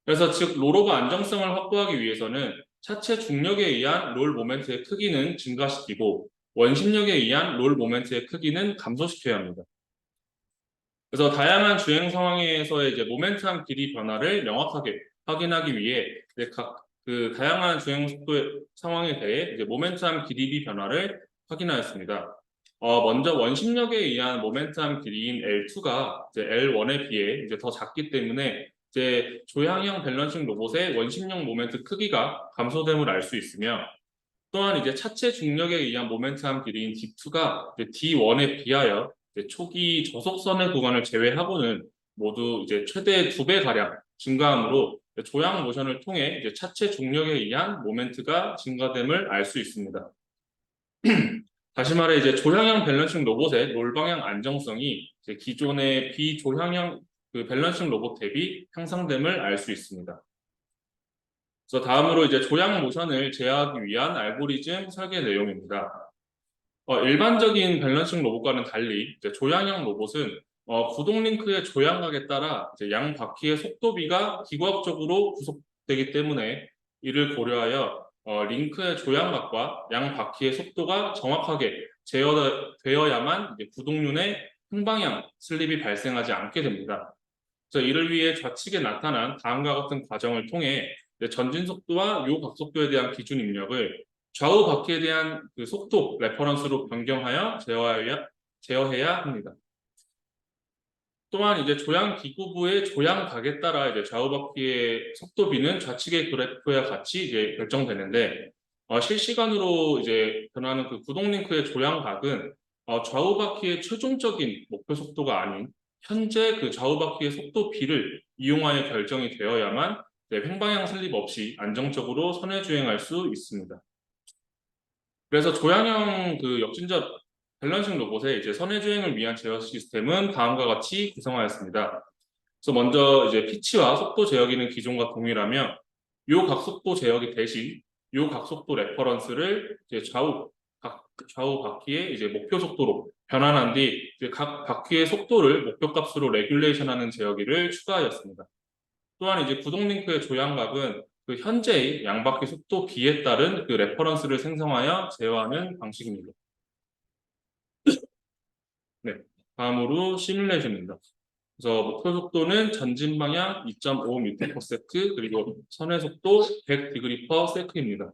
그래서 즉 롤오버 안정성을 확보하기 위해서는 차체 중력에 의한 롤 모멘트의 크기는 증가시키고 원심력에 의한 롤 모멘트의 크기는 감소시켜야 합니다. 그래서 다양한 주행 상황에서의 이제 모멘트함 길이 변화를 명확하게 확인하기 위해 이제 각 그 다양한 주행 속도의 상황에 대해 이제 모멘트함 길이 변화를 확인하였습니다. 먼저 원심력에 의한 모멘트함 길이인 L2가 이제 L1에 비해 이제 더 작기 때문에 이제 조향형 밸런싱 로봇의 원심력 모멘트 크기가 감소됨을 알 수 있으며, 또한 이제 차체 중력에 의한 모멘트함 길이인 D2가 D1에 비하여 초기 저속선의 구간을 제외하고는 모두 이제 최대 2배 가량 증가함으로 조향 모션을 통해 이제 차체 중력에 의한 모멘트가 증가됨을 알 수 있습니다. 다시 말해 이제 조향형 밸런싱 로봇의 롤 방향 안정성이 이제 기존의 비조향형 그 밸런싱 로봇 대비 향상됨을 알 수 있습니다. 그래서 다음으로 이제 조향 모션을 제어하기 위한 알고리즘 설계 내용입니다. 일반적인 밸런싱 로봇과는 달리 이제 조향형 로봇은 구동 링크의 조향각에 따라 이제 양 바퀴의 속도비가 기하학적으로 구속되기 때문에 이를 고려하여 링크의 조향각과 양 바퀴의 속도가 정확하게 제어되어야만 이제 구동륜의 항방향 슬립이 발생하지 않게 됩니다. 그래서 이를 위해 좌측에 나타난 다음과 같은 과정을 통해 전진 속도와 요 각속도에 대한 기준 입력을 좌우 바퀴에 대한 그 속도 레퍼런스로 변경하여 제어해야 합니다. 또한 이제 조향 기구부의 조향각에 따라 이제 좌우 바퀴의 속도비는 좌측의 그래프와 같이 이제 결정되는데 실시간으로 이제 변하는 그 구동 링크의 조향각은 좌우 바퀴의 최종적인 목표 속도가 아닌 현재 그 좌우 바퀴의 속도비를 이용하여 결정이 되어야만 횡방향 슬립 없이 안정적으로 선회 주행할 수 있습니다. 그래서 조향형 그 역진자 밸런싱 로봇의 이제 선회 주행을 위한 제어 시스템은 다음과 같이 구성하였습니다. 그래서 먼저 이제 피치와 속도 제어기는 기존과 동일하며 요 각속도 제어기 대신 요 각속도 레퍼런스를 이제 좌우 바퀴의 이제 목표 속도로 변환한 뒤 이제 각 바퀴의 속도를 목표 값으로 레귤레이션하는 제어기를 추가하였습니다. 또한 이제 구동 링크의 조향각은 그 현재의 양바퀴 속도 B에 따른 그 레퍼런스를 생성하여 제어하는 방식입니다. 네, 다음으로 시뮬레이션입니다. 그래서 목표 속도는 전진 방향 2.5m/s 그리고 선회 속도 100°/s입니다.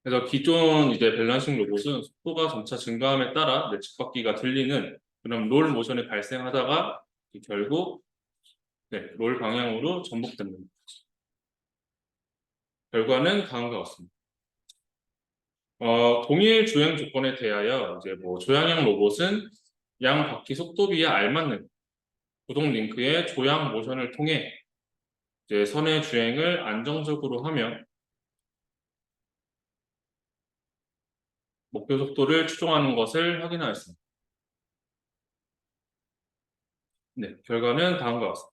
그래서 기존 이제 밸런싱 로봇은 속도가 점차 증가함에 따라 측바퀴가 들리는 그런 롤 모션이 발생하다가 결국 롤 방향으로 전복됩니다. 결과는 다음과 같습니다. 동일 주행 조건에 대하여 이제 뭐 조향형 로봇은 양 바퀴 속도비에 알맞는 구동 링크의 조향 모션을 통해 이제 선의 주행을 안정적으로 하며 목표 속도를 추종하는 것을 확인하였습니다. 네, 결과는 다음과 같습니다.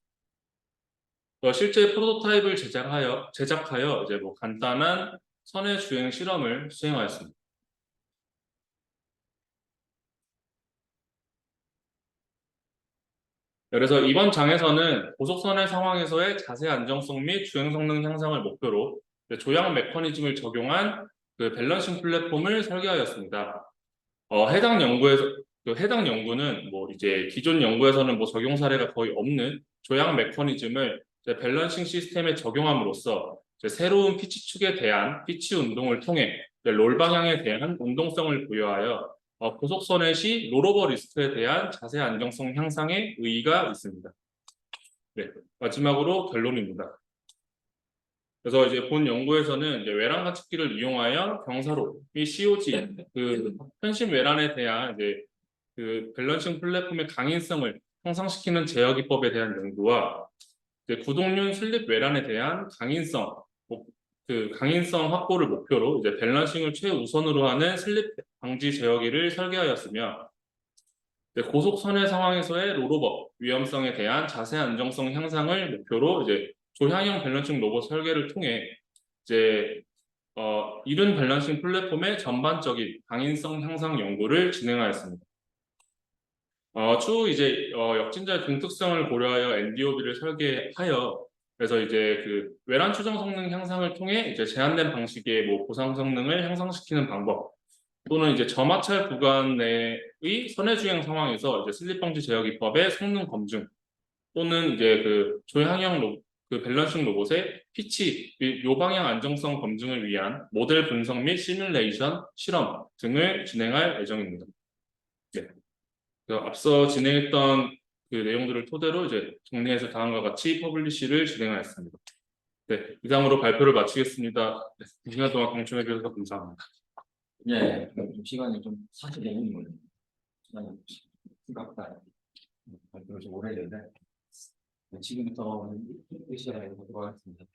실제 프로토타입을 제작하여 이제 뭐 간단한 선의 주행 실험을 수행하였습니다. 그래서 이번 장에서는 고속선의 상황에서의 자세 안정성 및 주행 성능 향상을 목표로 조향 메커니즘을 적용한 그 밸런싱 플랫폼을 설계하였습니다. 해당 연구는 뭐 이제 기존 연구에서는 뭐 적용 사례가 거의 없는 조향 메커니즘을 밸런싱 시스템에 적용함으로써 새로운 피치축에 대한 피치 운동을 통해 롤 방향에 대한 운동성을 부여하여 고속선의 시 롤오버 리스크에 대한 자세 안정성 향상에 의의가 있습니다. 네, 마지막으로 결론입니다. 그래서 이제 본 연구에서는 이제 외란 관측기를 이용하여 경사로 및 COG 그 편심 외란에 대한 이제 그 밸런싱 플랫폼의 강인성을 향상시키는 제어 기법에 대한 연구와 이제 구동륜 슬립 외란에 대한 강인성 확보를 목표로 이제 밸런싱을 최우선으로 하는 슬립 방지 제어기를 설계하였으며 고속 선회 상황에서의 롤오버 위험성에 대한 자세 안정성 향상을 목표로 이제 조향형 밸런싱 로봇 설계를 통해 이제 이른 밸런싱 플랫폼의 전반적인 강인성 향상 연구를 진행하였습니다. 추후 이제 역진자의 공특성을 고려하여 NDOB를 설계하여 그래서 이제 그 외란 추정 성능 향상을 통해 이제 제한된 방식의 뭐 보상 성능을 향상시키는 방법 또는 이제 저마찰 구간 내의 선해 주행 상황에서 이제 슬립 방지 제어 기법의 성능 검증 또는 이제 그 조향형 그 밸런싱 로봇의 피치 및 요방향 안정성 검증을 위한 모델 분석 및 시뮬레이션 실험 등을 진행할 예정입니다. 네. 앞서 진행했던 그 내용들을 토대로 이제 정리해서 다음과 같이 퍼블리시를 진행하였습니다. 네, 이상으로 발표를 마치겠습니다. 네, 이 시간 동안 경청해 주셔서 감사합니다. 네, 좀 시간이 좀 45분 걸립니다. 시간이 생각보다 발표를 좀 오래 했는데 지금부터 시작해 보도록 하겠습니다.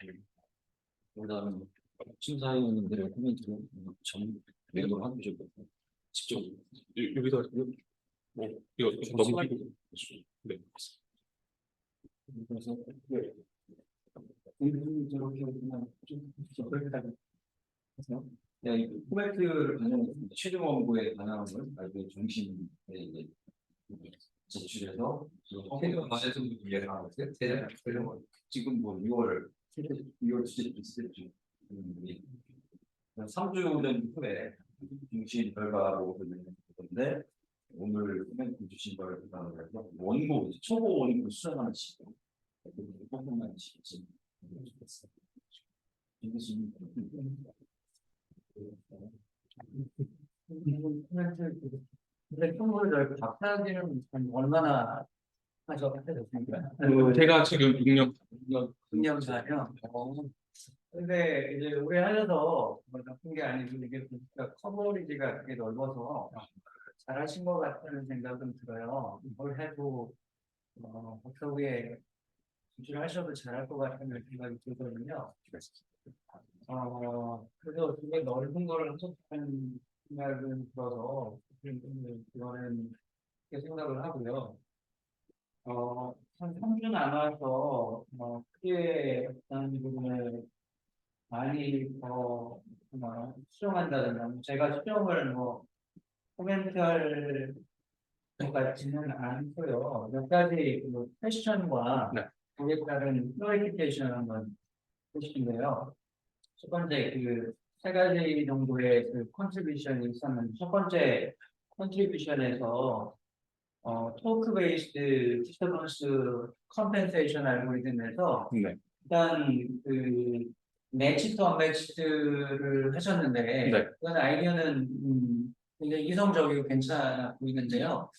그다음 심사위원님들의 코멘트를 전 매도로 하는 쪽 직접 여기다 뭐 이거 넘기고 네. 그래서 저렇게 그냥 좀 그렇게 해서 이 코멘트를 반영했습니다. 최종 원고에 반영한 걸 알고 중심에 이제 제출해서 세금 과세금도 이해가 세금 지금 뭐 6월 주제 있을지 3주 정도 후에 중심 결과 보고를 건데 오늘 코멘트 주신 걸 기반으로 해서 원고 초보 원고 수정하는 식으로 뽑는 식으로 근데 총무를 박사님은 얼마나 하셨습니까? 제가 지금 6년 6년 차요. 근데 이제 오래 하셔서 뭐 나쁜 게 아니고 이게 보니까 커버리지가 되게 넓어서 잘하신 것 같다는 생각은 들어요. 뭘 해도 박사 후에 진출하셔도 잘할 것 같다는 생각이 들거든요. 그래서 되게 넓은 걸 하셨다는 생각은 들어서 그거는 그렇게 생각을 하고요. 한 3주 남아서 크게 어떤 부분을 많이 더 수정한다든가 제가 수정을 코멘트할 것 같지는 않고요. 몇 가지 패션과 네. 그에 따른 클래리피케이션 한번 해주신데요. 첫 번째 세 가지 정도의 컨트리뷰션이 있었는데 첫 번째 컨트리뷰션에서 토크 베이스드 디스터번스 컴펜세이션 알고리즘에서 네. 일단 매치드 언매치드를 하셨는데 네. 그건 아이디어는 굉장히 이성적이고 괜찮아 보이는데요.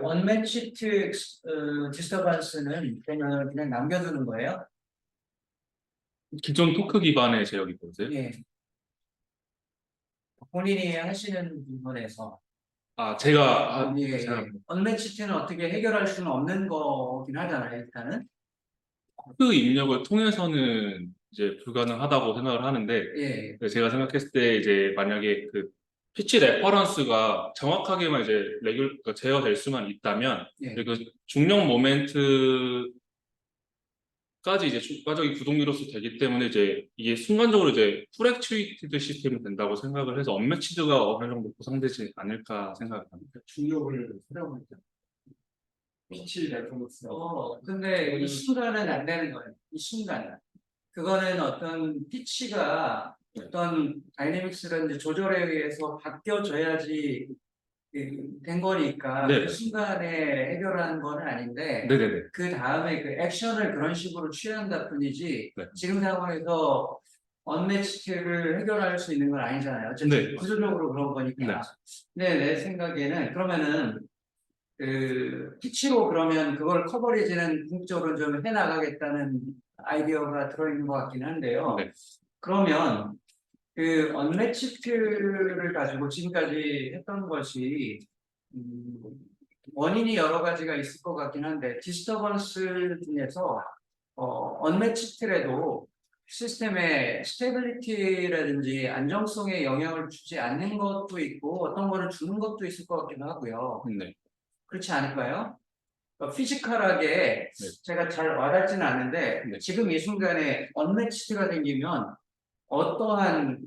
언매치드 디스터번스는 그냥 남겨두는 거예요? 기존 토크 기반의 제어기 보세요. 예. 본인이 하시는 부분에서 제가 예. 언매치드는 어떻게 해결할 수는 없는 거긴 하잖아요. 일단은 그 입력을 통해서는 이제 불가능하다고 생각을 하는데 예. 제가 생각했을 때 이제 만약에 그 피치 레퍼런스가 정확하게만 이제 그러니까 제어될 수만 있다면 예. 그 중력 모멘트까지 이제 추가적인 구동리로서 되기 때문에 이제 이게 순간적으로 이제 풀액추이티드 시스템이 된다고 생각을 해서 언매치드가 어느 정도 보상되지 않을까 생각합니다. 중력을 사용하죠. 근데 이 순간은 안 되는 거예요. 이 순간은. 그거는 어떤 피치가 어떤 다이내믹스라든지 조절에 의해서 바뀌어져야지 된 거니까 네. 그 순간에 해결하는 거는 아닌데 네네네. 그 다음에 액션을 그런 식으로 취한다 뿐이지 네. 지금 상황에서 언매치드를 해결할 수 있는 건 아니잖아요. 어쨌든 네. 구조적으로 그런 거니까. 네, 내 생각에는 그러면은 피치로 그러면 그걸 커버리지는 궁극적으로 좀 해나가겠다는 아이디어가 들어있는 것 같긴 한데요. 네. 그러면 언매치드를 가지고 지금까지 했던 것이 원인이 여러 가지가 있을 것 같긴 한데 디스터번스 중에서 언매치드라도 시스템의 스테빌리티라든지 안정성에 영향을 주지 않는 것도 있고 어떤 거는 주는 것도 있을 것 같기도 하고요. 네. 그렇지 않을까요? 피지컬하게 제가 잘 와닿지는 않는데 네. 지금 이 순간에 언매치드가 생기면 어떠한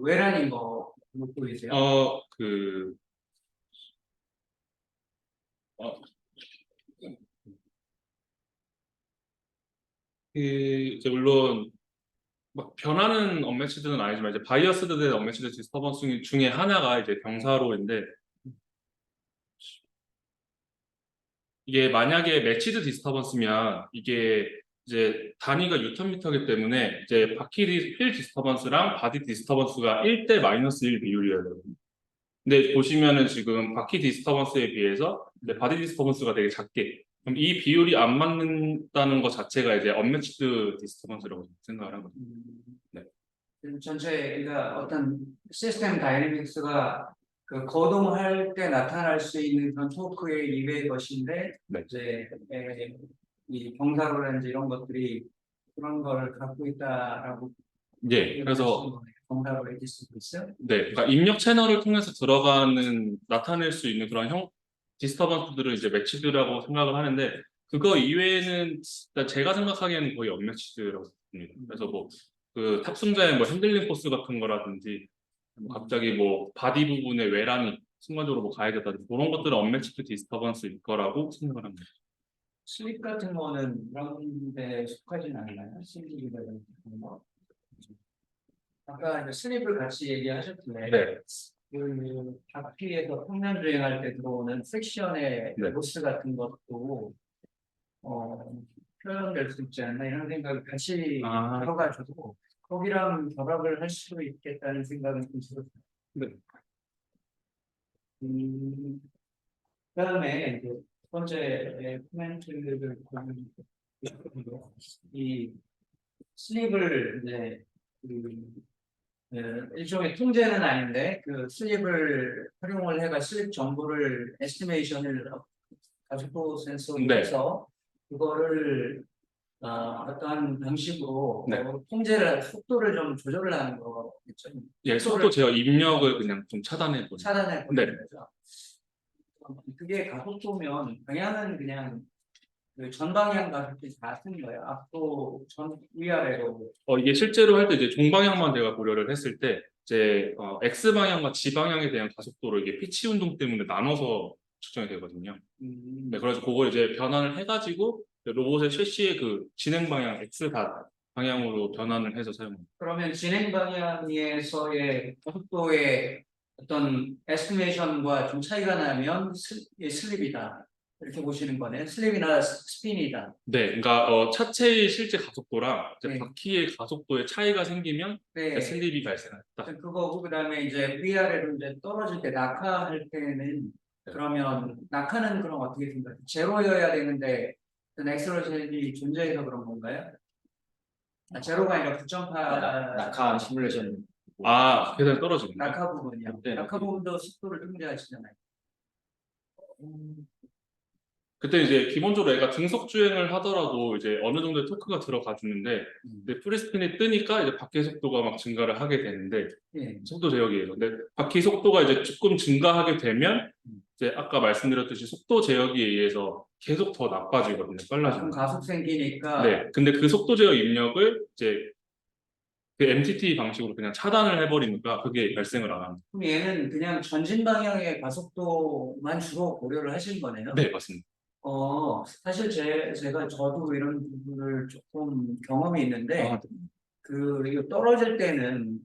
외란인 거 보이세요? 이제 물론 막 변하는 언매치드는 아니지만 이제 바이어스드 된 언매치드 디스터번스 중에 하나가 이제 경사로인데 이게 만약에 매치드 디스터번스면 이게 이제 단위가 뉴턴미터이기 때문에 이제 바퀴 휠 디스터번스랑 바디 디스터번스가 1대 -1 비율이어야 돼요. 근데 보시면은 지금 바퀴 디스터번스에 비해서 바디 디스터번스가 되게 작게 그럼 이 비율이 안 맞는다는 것 자체가 이제 언매치드 디스터번스라고 생각을 하거든요. 네. 전체가 어떤 시스템 다이내믹스가 거동할 때 나타날 수 있는 그런 토크의 이외의 것인데 네. 이제 이 경사로라든지 이런 것들이 그런 걸 갖고 있다라고 예, 그래서 경사로 해줄 수도 있어요. 네, 그러니까 입력 채널을 통해서 들어가는 나타낼 수 있는 그런 디스터번스들을 이제 매치드라고 생각을 하는데 그거 이외에는 일단 제가 생각하기에는 거의 언매치드라고 봅니다. 그래서 뭐 그 탑승자의 뭐 핸들링 코스 같은 거라든지 뭐 갑자기 뭐 바디 부분에 외란이 순간적으로 뭐 가야겠다든지 그런 것들은 언매치드 디스터번스일 거라고 생각을 합니다. 슬립 같은 거는 그런 데 속하진 않나요? 슬립이라든지 그런 거. 아까 이제 슬립을 같이 얘기하셨는데 네, 그 바퀴에서 평면 주행할 때 들어오는 섹션의 네. 로스 같은 것도 표현될 수 있지 않나 이런 생각이 같이 아. 들어가지고 거기랑 결합을 할 수도 있겠다는 생각은 좀 들었어요. 네. 그다음에 이제 첫 번째 코멘트를 보면 이 슬립을 이제 일종의 통제는 아닌데 그 슬립을 활용을 해가 슬립 정보를 에스티메이션을 가속도 센서로 네. 해서 그거를 어떠한 방식으로 네. 통제를 속도를 좀 조절을 하는 거겠죠. 예, 속도 제어 입력을 그냥 좀 차단해 보는. 차단해 보는 네. 거죠. 그게 가속도면 방향은 그냥 그 전방향 가속도 다 쓰는 거예요. 앞도 전 위아래로. 이게 실제로 할 때 이제 종방향만 제가 고려를 했을 때 이제 X 방향과 G 방향에 대한 가속도를 이게 피치 운동 때문에 나눠서 측정이 되거든요. 네, 그래서 그걸 이제 변환을 해가지고 로봇의 셰시의 그 진행 방향 X 방향으로 변환을 해서 사용합니다. 그러면 진행 방향에서의 가속도의 어떤 에스티메이션과 좀 차이가 나면 슬립이다. 이렇게 보시는 거네. 슬립이나 스핀이다. 네, 그러니까 차체의 실제 가속도랑 이제 네. 바퀴의 가속도의 차이가 생기면 네. 슬립이 발생한다. 그거고 그다음에 이제 위아래로 이제 떨어질 때 낙하할 때는 그러면 낙하는 그럼 어떻게 생각해요? 제로여야 되는데 엑셀러션이 존재해서 그런 건가요? 제로가 아니라 9.8 낙하 시뮬레이션. 계산이 떨어지는 거예요? 낙하 부분이요. 네. 낙하 부분도 속도를 통제하시잖아요. 그때 이제 기본적으로 애가 등속 주행을 하더라도 이제 어느 정도의 토크가 들어가 주는데 이제 프리스핀이 뜨니까 이제 바퀴 속도가 막 증가를 하게 되는데 예. 속도 제어기예요. 근데 바퀴 속도가 이제 조금 증가하게 되면 이제 아까 말씀드렸듯이 속도 제어기에 의해서 계속 더 나빠지거든요. 그럼 빨라지는. 가속 생기니까 네. 근데 그 속도 제어 입력을 이제 그 MTT 방식으로 그냥 차단을 해버리니까 그게 발생을 안 합니다. 그럼 얘는 그냥 전진 방향의 가속도만 주로 고려를 하신 거네요. 네, 맞습니다. 사실 저도 이런 부분을 조금 경험이 있는데 아, 이거 떨어질 때는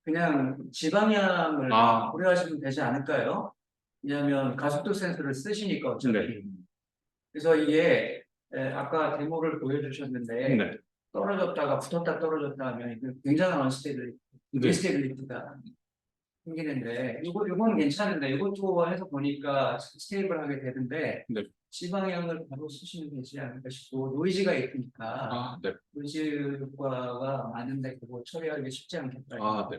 그냥 지방향을 아. 고려하시면 되지 않을까요? 왜냐하면 가속도 센서를 쓰시니까 어차피. 네. 그래서 이게 아까 데모를 보여주셨는데 네. 떨어졌다가 붙었다 떨어졌다 하면 이게 굉장한 인스테빌리티가 생기는데 이건 괜찮은데 이것도 해서 보니까 스테이블하게 되는데 네. 지방향을 바로 쓰시면 되지 않을까 싶고 노이즈가 있으니까 네. 노이즈 효과가 많은데 그거 처리하기 쉽지 않겠다. 네.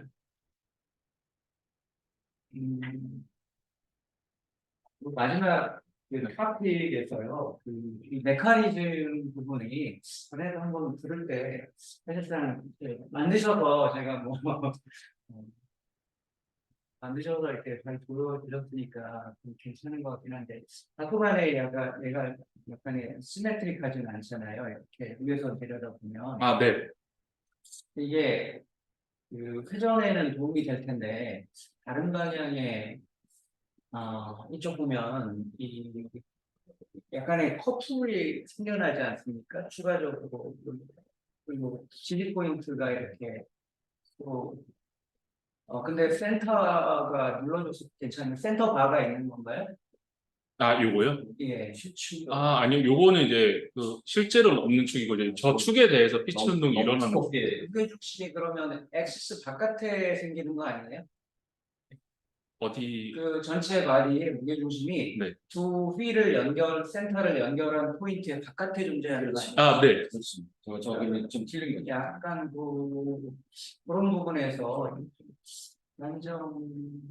마지막 그 토픽에서요, 이 메커니즘 부분이 전에도 한번 들을 때 사실상 만드셔서 제가 뭐 만드셔서 이렇게 잘 보여드렸으니까 좀 괜찮은 것 같긴 한데 자꾸만에 얘가 약간의 시메트릭하지는 않잖아요. 이렇게 위에서 내려다보면 네. 이게 그 회전에는 도움이 될 텐데 다른 방향에 이쪽 보면 이 약간의 커플이 생겨나지 않습니까? 추가적으로 그리고 지지 포인트가 이렇게 근데 센터가 눌러줘서 괜찮은 센터 바가 있는 건가요? 요거요? 예, 슈츠. 아니요. 요거는 이제 그 실제로는 없는 축이고 이제 저 축에 대해서 피치 운동이 일어나는 거. 무게 중심이 그러면 엑시스 바깥에 생기는 거 아니에요? 어디? 그 전체 바디의 무게 중심이 네. 두 센터를 연결한 포인트의 바깥에 존재하는 거 아니에요? 네. 저기는 좀 틀린 거죠. 약간 그런 부분에서 안정성은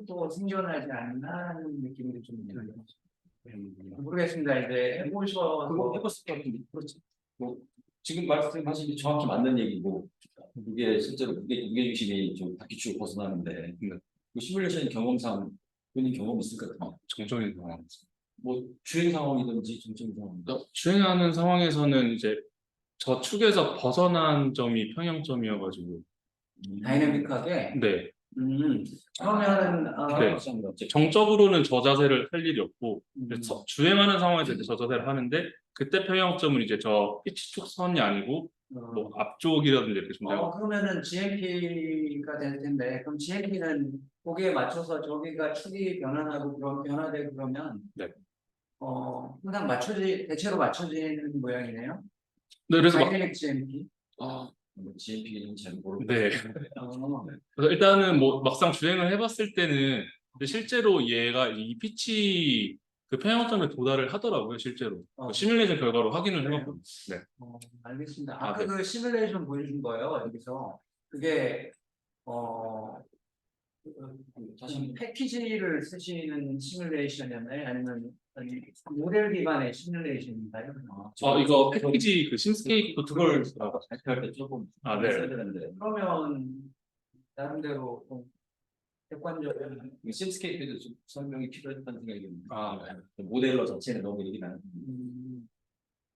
또 생겨나지 않나 하는 느낌이 좀 들어요. 모르겠습니다. 이제 해보셔서 그거 해봤을 것 같은데 그렇지. 뭐 지금 말씀하신 게 정확히 맞는 얘기고 이게 실제로 무게중심이 좀 다기축을 벗어나는데 네. 그 시뮬레이션 경험상 본인 경험 있을 것 같아요. 정적인 상황. 뭐 주행 상황이든지 정적인 상황. 주행하는 상황에서는 이제 저축에서 벗어난 점이 평형점이어가지고 다이내믹하게. 네. 그러면은 네. 정적으로는 저 자세를 할 일이 없고 주행하는 상황에서 이제 저 자세를 하는데 그때 평형점은 이제 저 피치축 선이 아니고 뭐 앞쪽이라든지 이렇게 존재하고 그러면은 GMP가 될 텐데, 그럼 GMP는 거기에 맞춰서 저기가 축이 변환하고 그런 변화되고 그러면 네. 항상 대체로 맞춰지는 모양이네요. 네, 그래서 막 다이내믹 GMP. GMP는 잘 모르고. 네. 어, 그래서 일단은 뭐 막상 주행을 해봤을 때는 근데 실제로 얘가 이 피치 그 평형점에 도달을 하더라고요, 실제로. 그 시뮬레이션 결과로 확인을 해봤거든요. 네. 알겠습니다. 아, 아까 네. 그 시뮬레이션 보여준 거예요, 여기서. 그게 다시 패키지를 쓰시는 시뮬레이션이었나요? 아니, 모델 기반의 시뮬레이션인가요? 이거 패키지 그 심스케이프 그걸 툴. 발표할 때 조금 아, 네. 써야 되는데 그러면 나름대로 좀 객관적인 심스케이프도 좀 설명이 필요했다는 생각이 듭니다. 아, 모델러 자체는 너무 얘기가 안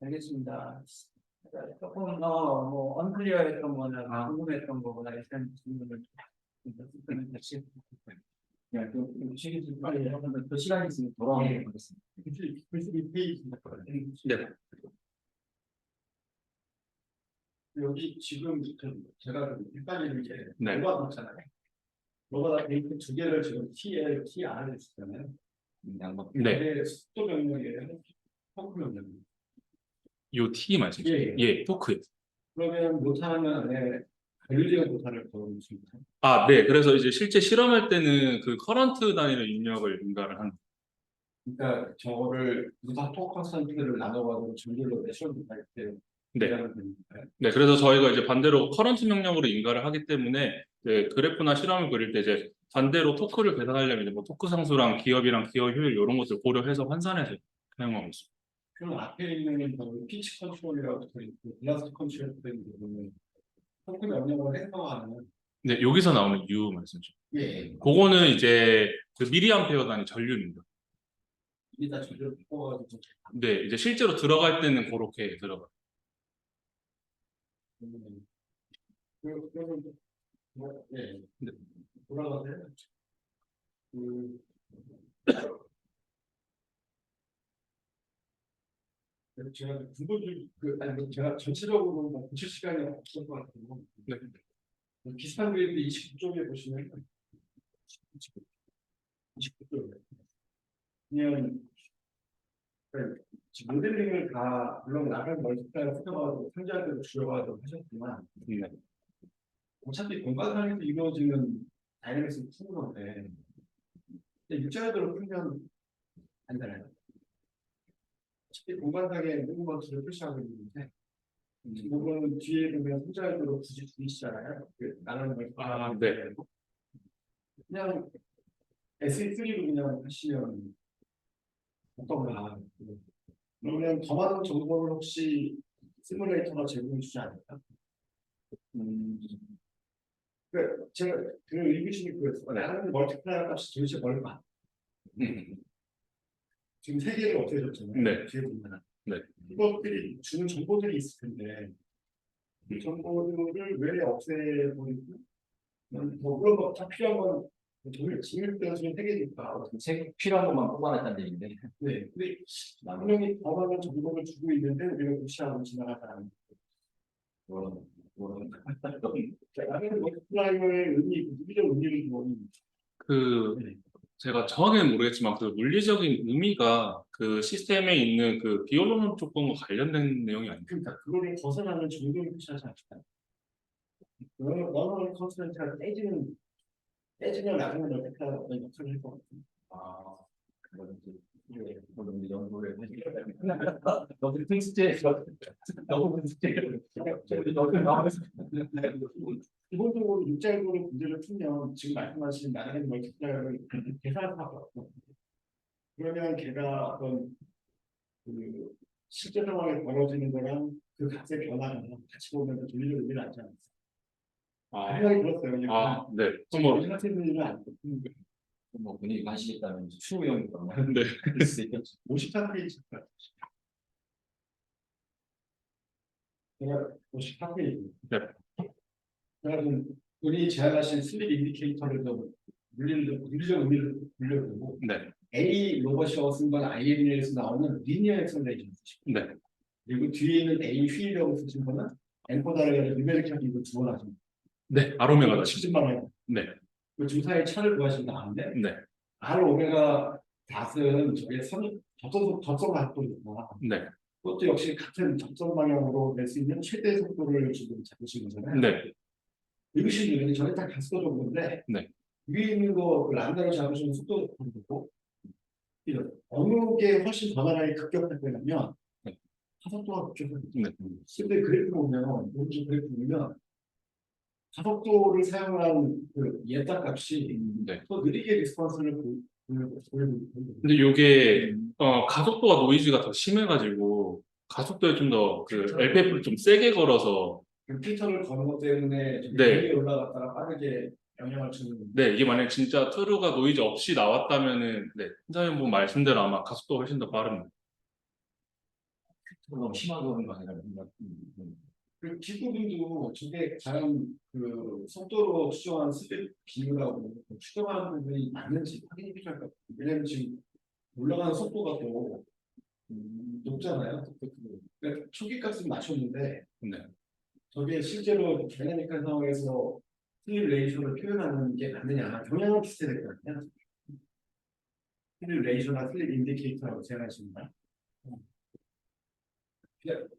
알겠습니다. 조금 뭐 언클리어했던 거나 궁금했던 거나 이런 질문을 좀 다시 그냥 그 시기 좀 빨리 하면 또 시간이 있으면 돌아오는 것 같습니다. 네. 여기 지금 제가 헷갈리는 게 네. 로바 넣잖아요. 로바다 데이트 두 개를 지금 T에 T 안에 있잖아요. 양방. 네. 이게 속도 명령이에요. 토크 명령. 요 T 말씀이시죠? 예, 예, 토크. 그러면 못하는 안에 관리자 못하는 걸어놓습니다. 아, 네. 그래서 이제 실제 실험할 때는 그 커런트 단위로 입력을 인가를 한. 그러니까 저거를 무사 토크 컨센트를 나눠가지고 전기로 내셔도 때 네. 네. 그래서 저희가 이제 반대로 커런트 명령으로 인가를 하기 때문에 네, 그래프나 실험을 그릴 때 이제 반대로 토크를 계산하려면 이제 뭐 토크 상수랑 기업이랑 기업 효율 이런 것들 고려해서 환산해서 사용하고 있습니다. 그럼 앞에 있는 피치 컨트롤이라고 붙어 있고 블라스트 컨트롤 붙어 있는 부분은 토크 명령을 해석하는 네, 여기서 나오는 U 말씀이죠. 예. 그거는 이제 그 미리암페어 단위 전류입니다. 이게 다 전류를 바꿔가지고 네, 이제 실제로 들어갈 때는 그렇게 들어가요. 그러면 예. 네. 돌아가세요. 제가 근본적인 아니 제가 전체적으로 뭐 고칠 시간이 없을 것 같아요. 네. 비슷한 그림도 29쪽에 보시면 29쪽에 그냥 지금 모델링을 다 물론 나갈 멀티플라이어 수정하고 상자들을 줄여가지고 하셨지만 네. 어차피 공간상에서 이루어지는 다이내믹스 푸는 건데 육자들로 풀면 안 되나요? 어차피 공간상에 모든 것들을 표시하고 있는데 이거는 뒤에 보면 상자들로 굳이 줄이시잖아요. 나가는 걸 네. 그냥 SE3로 그냥 하시면 어떤가. 그러면 더 많은 정보를 혹시 시뮬레이터가 제공해 주지 않을까? 제가 그 의구심이 그랬어요. 나는 멀티플라이어 값이 도대체 얼마? 지금 세 개를 없애줬잖아요. 네. 뒤에 보면. 네. 이것들이 주는 정보들이 있을 텐데 이 정보들을 왜 없애버리고 뭐 그런 거 다 필요한 건 돈을 지을 때는 세 개니까. 책 필요한 것만 뽑아냈다는 얘기인데. 네. 근데 분명히 더 많은 정보를 주고 있는데 우리가 무시하고 지나가다는 나는 멀티플라이어의 의미, 물리적 의미를 좀 제가 정확히는 모르겠지만 그 물리적인 의미가 그 시스템에 있는 그 비언론 조건과 관련된 내용이 아닙니까? 그러니까 그거를 벗어나는 정도를 표시하지 않을까요? 너는 컨스턴트가 떼지면 나중에 멀티플라이어 어떤 역할을 할 것 같아요. 그거는 이제 오늘 연구를 너무 특수제 너무 특수제 기본적으로 육자일보를 문제를 풀면 지금 말씀하신 나가는 멀티플라이어를 계산하고 그러면 걔가 어떤 그 실제 상황에 벌어지는 거랑 그 값의 변화가 같이 보면 돌리는 의미는 않지 않습니까? 아, 생각이 들었어요. 그냥 아, 네. 지금 뭐, 우리 같은 일은 아니고 뭐 본인이 관심 있다면 추후형이 그런 거 네. 할 수 있겠죠. 54페이지 제가 54페이지 네. 제가 좀 본인이 제안하신 슬립 인디케이터를 좀 물리적 의미를 불려보고 네. A 로버시어 쓴 건 IME에서 나오는 리니어 엑셀레이션 쓰시고 네. 그리고 뒤에 있는 A 휠이라고 쓰신 거는 엔코다를 누메릭하게 이거 주원하십니다. 네. 아로메가 70만 원. 네. 그 주사의 차를 구하신 다음에 네. R 오메가 닷은 저게 접선 각도니까 네. 그것도 역시 같은 접선 방향으로 낼 수 있는 최대 속도를 지금 잡으신 거잖아요. 네. 읽으시는 저게 딱 가스도 정도인데 네. 위에 있는 거 란다로 잡으시는 속도 정도고 어느 게 훨씬 더 나라에 급격할 거냐면 네. 가속도가 급격해요. 네. 근데 그래프 보면 오른쪽 그래프 보면 가속도를 사용한 그 예타 값이 네. 더 느리게 리스폰스를 보여주고 근데 이게 가속도가 노이즈가 더 심해가지고 가속도에 좀 더 그 LPF를 좀 세게 걸어서 그 필터를 거는 것 때문에 네. 위에 올라갔다가 빠르게 영향을 주는 네, 이게 만약 진짜 트루가 노이즈 없이 나왔다면은 네, hin사님 분 말씀대로 아마 가속도가 훨씬 더 빠릅니다. 너무 심하게 오는 거 아니라 그 기구분도 저게 과연 그 속도로 추정한 스피드 비율하고 추정하는 부분이 맞는지 확인이 필요할 것 같아요. 왜냐면 지금 올라가는 속도가 또 높잖아요. 그러니까 초기 값은 맞췄는데 네. 저게 실제로 다이나믹한 상황에서 슬립 레이쇼를 표현하는 게 맞느냐 경향은 비슷해야 될 것 같아요. 슬립 레이쇼나 슬립 인디케이터라고 제안하십니다.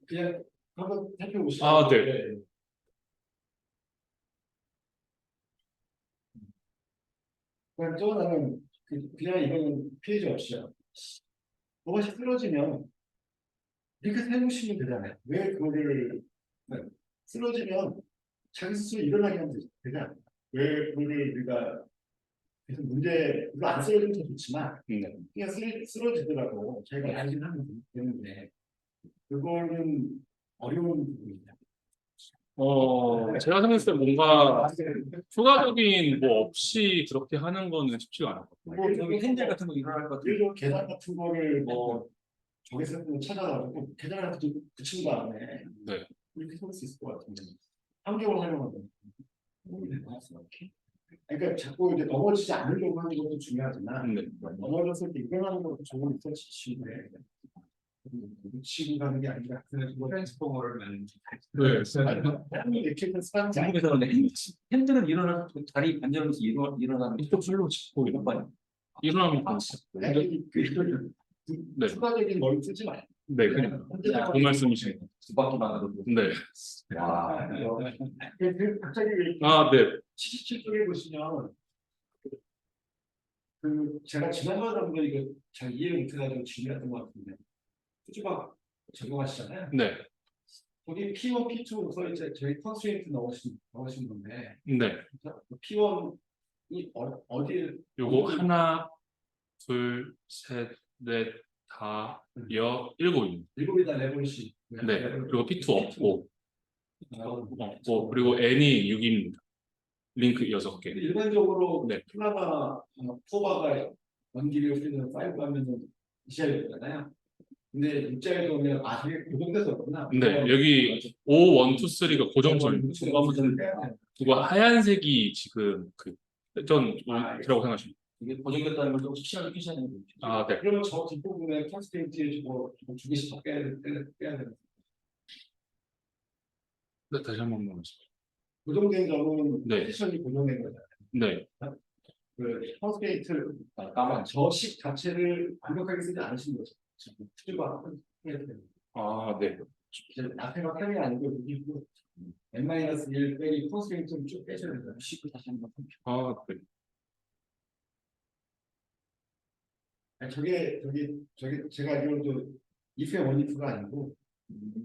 그냥 한번 살펴보시죠. 아, 네. 그냥 또 하나는 그냥 이거는 페이지 없이요. 뭐가 쓰러지면 이렇게 세우시면 되잖아요. 왜 그거를 쓰러지면 자기 스스로 일어나게 하면 되잖아요. 왜 그거를 우리가 계속 문제 물론 안 쓰러지면 더 좋지만 네. 그냥 쓰러지더라도 자기가 발견하면 되는데 그거는 어려운 부분이다. 제가 생각했을 때 뭔가 추가적인 뭐 없이 그렇게 하는 거는 쉽지가 않아요. 뭐 여기 핸들 같은 거 일어날 것 같은데. 예를 들어 계단 같은 거를 뭐 저기서 찾아가지고 계단을 붙인 다음에 네. 이렇게 설 수 있을 것 같은데 환경을 활용하면 그러니까 자꾸 이제 넘어지지 않으려고 하는 것도 중요하지만 네. 넘어졌을 때 일어나는 것도 좋은 리서치인데 치고 가는 게 아니라 그냥 트랜스포머를 만든 네. 이렇게 사람이 한국에서 근데 핸들은 일어나서 다리 반전하면서 일어나는 이쪽 슬로 짚고 몇 번. 일어나면 네. 추가적인 걸 쓰지 말고 네, 그냥 그 말씀이시네요. 두 바퀴만 가도 네. 와. 갑자기 아, 네. 77쪽에 보시면 그 제가 지난번에 한번 이거 잘 이해 못해가지고 질문했던 것 같은데 수주박 적용하시잖아요. 네. 거기 P1, P2 써있죠. 저희 컨스트레인트 넣으신 건데 네. P1이 어디에 요거 하나, 둘, 셋, 넷, 다, 일곱입니다. 일곱이다 레볼씩 네. 그리고 P2 없고, 없고, 그리고 N이 6입니다. 링크 6개. 일반적으로 네. 플라바 포바가 원기를 쓰는 5 하면은 이시아에 있잖아요. 근데 입장에 보면 되게 고정돼서 없구나. 네, 여기 5, 1, 2, 3가 고정점입니다. 그거 하얀색이 지금 전 이라고 생각하십니다. 이게 고정됐다는 걸 좀 확실하게 표시해야 되는 거죠. 아, 네. 그러면 저 뒷부분에 컨스테인트에 두 개씩 더 빼야 되는 네, 다시 한 번만 말씀해주세요. 고정된 점은 네. 포지션이 고정된 거잖아요. 네. 그 컨스테인트 까만 저식 자체를 완벽하게 쓰지 않으신 거죠. 투주가 해야 돼요. 아, 네. 앞에가 편이 아니고 여기고 n-1 빼기 컨스테인트를 쭉 빼셔야 돼요. 식 다시 한번. 아, 네. 저게 제가 알기로도 if의 원if가 아니고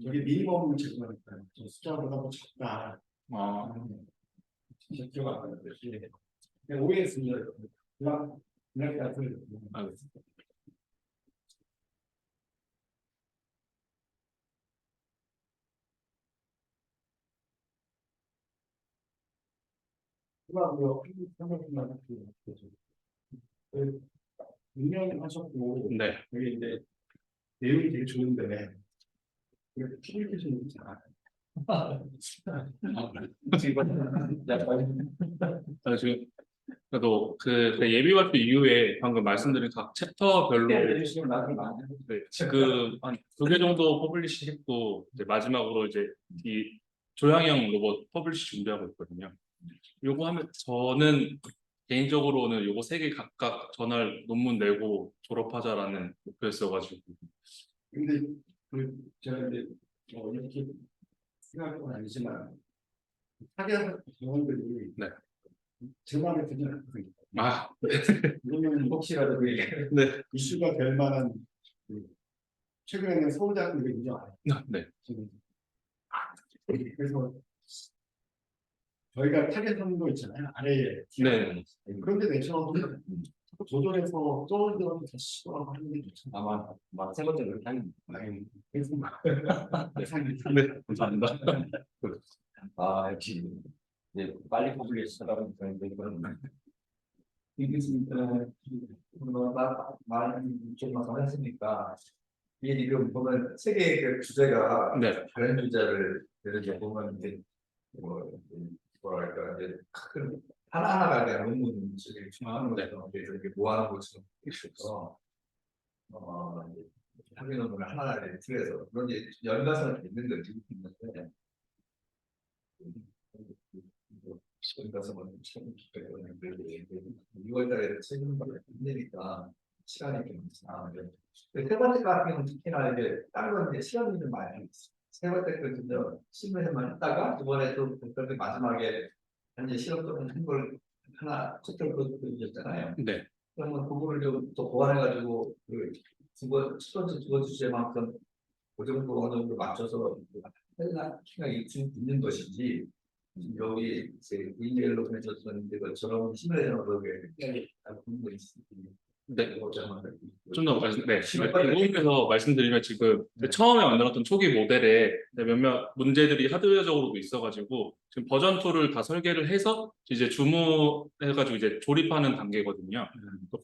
저게 미니멈을 제공하니까요. 저 숫자보다 더 적다. 아, 진짜 기억 안 나는데 그냥 오해했습니다. 그냥 같은 아, 그거하고요. 한국만 유명하셨고 네. 되게 이제 내용이 되게 좋은데 커뮤니케이션이 잘 안 지금 그래도 그 예비 발표 이후에 방금 말씀드린 각 챕터별로 해주시면 나중에 많이 네, 지금 한 2개 정도 퍼블리시 했고 이제 마지막으로 이제 이 조향형 로봇 퍼블리시 준비하고 있거든요. 요거 하면 저는 개인적으로는 요거 3개 각각 전날 논문 내고 졸업하자라는 목표였어가지고 근데 그 제가 이제 이렇게 생각한 건 아니지만 타겟 병원들이 네. 제 마음에 들지 않거든요. 아, 왜냐면 혹시라도 그 네, 이슈가 될 만한 그 최근에는 서울대학교가 인정 안 해요. 네, 지금. 그래서 저희가 타겟 하는 거 있잖아요. 아래에. 네, 그런데 내처럼 조절해서 서울대학교 다시 시도하고 하는 게 좋잖아요. 아마 세 번째 그렇게 하는 아니, 그래서 막 네, 감사합니다. 역시 이제 빨리 퍼블리시 하라고 그러는데 이거는 말좀 더 했으니까 이게 지금 보면 세계 그 주제가 네, 다른 주제를 예를 들어 보면 이제 뭐랄까 이제 큰 하나하나가 그냥 논문을 중요한 네. 거죠. 그래서 이렇게 모아놓은 것처럼 있어서 이제 학위 논문을 하나하나 틀어서 그런 이제 연관성이 있는 거지 있는데 연관성은 참 6월달에 책임을 힘드니까 시간이 좀 있어요. 세 번째 같은 경우는 특히나 이제 다른 건 이제 시험이 좀 많이 있어요. 세 번째 거는요 실무에만 했다가 이번에 또 그렇게 마지막에 이제 시험 또는 한걸 하나 챕터를 보여줬잖아요. 네, 그러면 그거를 좀 더 보완해가지고 첫 번째 두 번째 주제만큼 그 정도 어느 정도 맞춰서 하나 생각이 있는 것이지 여기 이제 이메일로 보내줬었는데 그처럼 시뮬레이션으로 그렇게 알고 있습니다. 네. 좀 좀 더 궁금해서 말씀드리면 지금 처음에 만들었던 초기 모델에 몇몇 문제들이 하드웨어적으로도 있어가지고 지금 버전 2를 다 설계를 해서 이제 주무해가지고 이제 조립하는 단계거든요.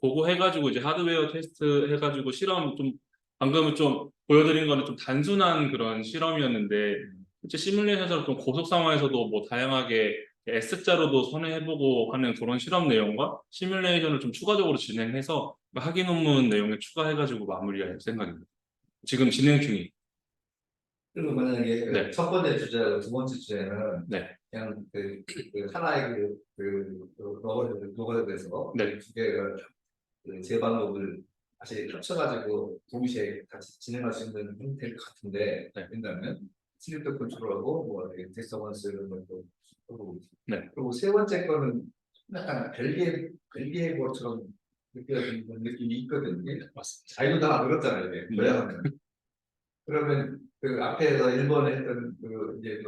그거 해가지고 이제 하드웨어 테스트 해가지고 실험 좀 방금은 좀 보여드린 거는 좀 단순한 그런 실험이었는데 실제 시뮬레이션에서 좀 고속 상황에서도 뭐 다양하게 S자로도 선회해보고 하는 그런 실험 내용과 시뮬레이션을 좀 추가적으로 진행해서 학위 논문 내용에 추가해가지고 마무리할 생각입니다. 지금 진행 중이. 그리고 만약에 네. 첫 번째 주제하고 두 번째 주제는 네. 그냥 그 하나의 로봇에 대해서 네. 두 개가 제 방법을 다시 합쳐가지고 동시에 같이 진행할 수 있는 형태일 것 같은데 네. 왜냐하면 슬립도 컨트롤하고 뭐 텍스처먼스 이런 것도 하고 네. 그리고 세 번째 거는 약간 별개의 것처럼 느껴지는 느낌이 있거든요. 맞습니다. 자유다 그렇잖아요. 이게 네. 조약하면 그러면 그 앞에서 1번에 했던 그 이제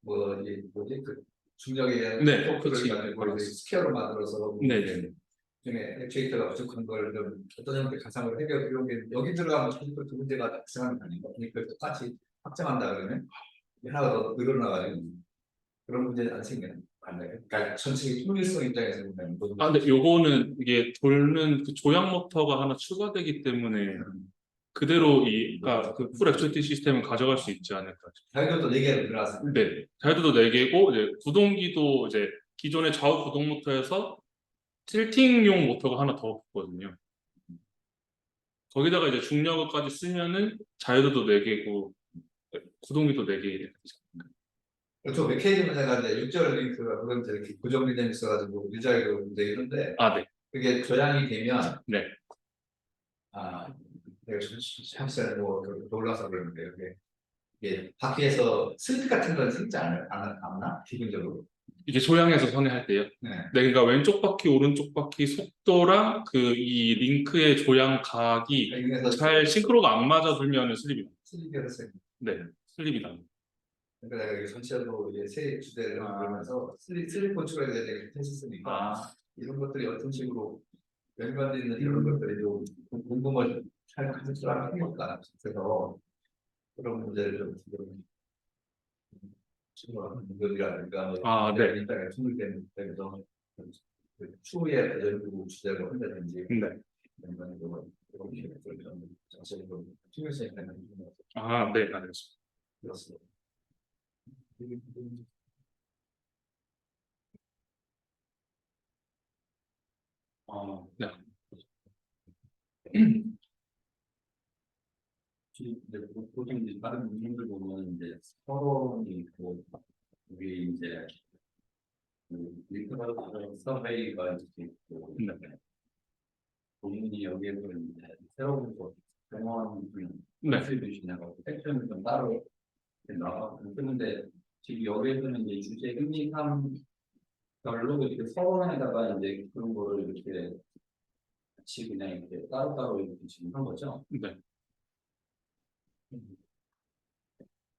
뭐 이제 뭐지 그 중력에 대한 네, 토크를 그치. 가지고 이제 스퀘어로 만들어서 네네. 중에 액추에이터가 부족한 걸 좀 어떤 형태의 가상으로 해결 이런 게 여기 들어가면 사실 또 두 문제가 발생하는 거 아닌가? 그러니까 똑같이 확장한다 그러면 하나가 더 늘어나가지고 그런 문제는 안 생기는 거아요 그러니까 전체 통일성 입장에서 보면 아, 근데 요거는 이게 돌는 그 조향 모터가 하나 추가되기 때문에 그대로 그러니까 그풀 액추에이팅 시스템을 가져갈 수 있지 않을까. 자기도 4개로 늘어났습니다. 네. 자유도도 4개고 이제 구동기도 이제 기존의 좌우 구동 모터에서 틸팅용 모터가 하나 더 붙거든요. 거기다가 이제 중력까지 쓰면은 자유도도 4개고 구동기도 4개. 저 메커니즘 제가 이제 6절 링크가 그건 이제 이렇게 고정되어 있어가지고 유지하기도 문제 이런데 아, 네. 그게 조향이 되면 네. 내가 잠시만에 뭐 놀라서 그러는데 이게 바퀴에서 슬립 같은 건 생기지 않나 기본적으로 이게 조향해서 선회할 때요. 네. 네, 그러니까 왼쪽 바퀴, 오른쪽 바퀴 속도랑 그 이 링크의 조향 각이 여기에서 잘 싱크로가 안 맞아 들면은 슬립이 나. 슬립이라서 네, 슬립이 나. 그러니까 내가 여기 전체적으로 이제 세 주제를 그러면서 슬립 건축에 대해 했었으니까 이런 것들이 어떤 식으로 연관되어 있는 이런 것들이 좀 궁금한 잘 가질 줄 알았으니까 그래서 그런 문제를 좀 친구랑 문제라든가 아, 네. 일단은 통일되는 데서 그 추후에 연구 주제를 한다든지 네. 아니면 이렇게 자체적으로 투명성에 관한 부분을 아, 네, 알겠습니다. 들었습니다. 네. 이제 보통 이제 다른 문명들 보면 이제 서론이 있고 우리 이제 리터럴 서베이가 이렇게 있고 네. 본인이 여기에서 이제 새로운 거 경험을 네. 컨트리뷰션하고 섹션을 좀 따로 이렇게 나가고 그런데 지금 여기에서는 이제 주제 흥미함 별로 이렇게 서론에다가 이제 그런 거를 이렇게 같이 그냥 이렇게 따로따로 이렇게 지금 한 거죠. 네.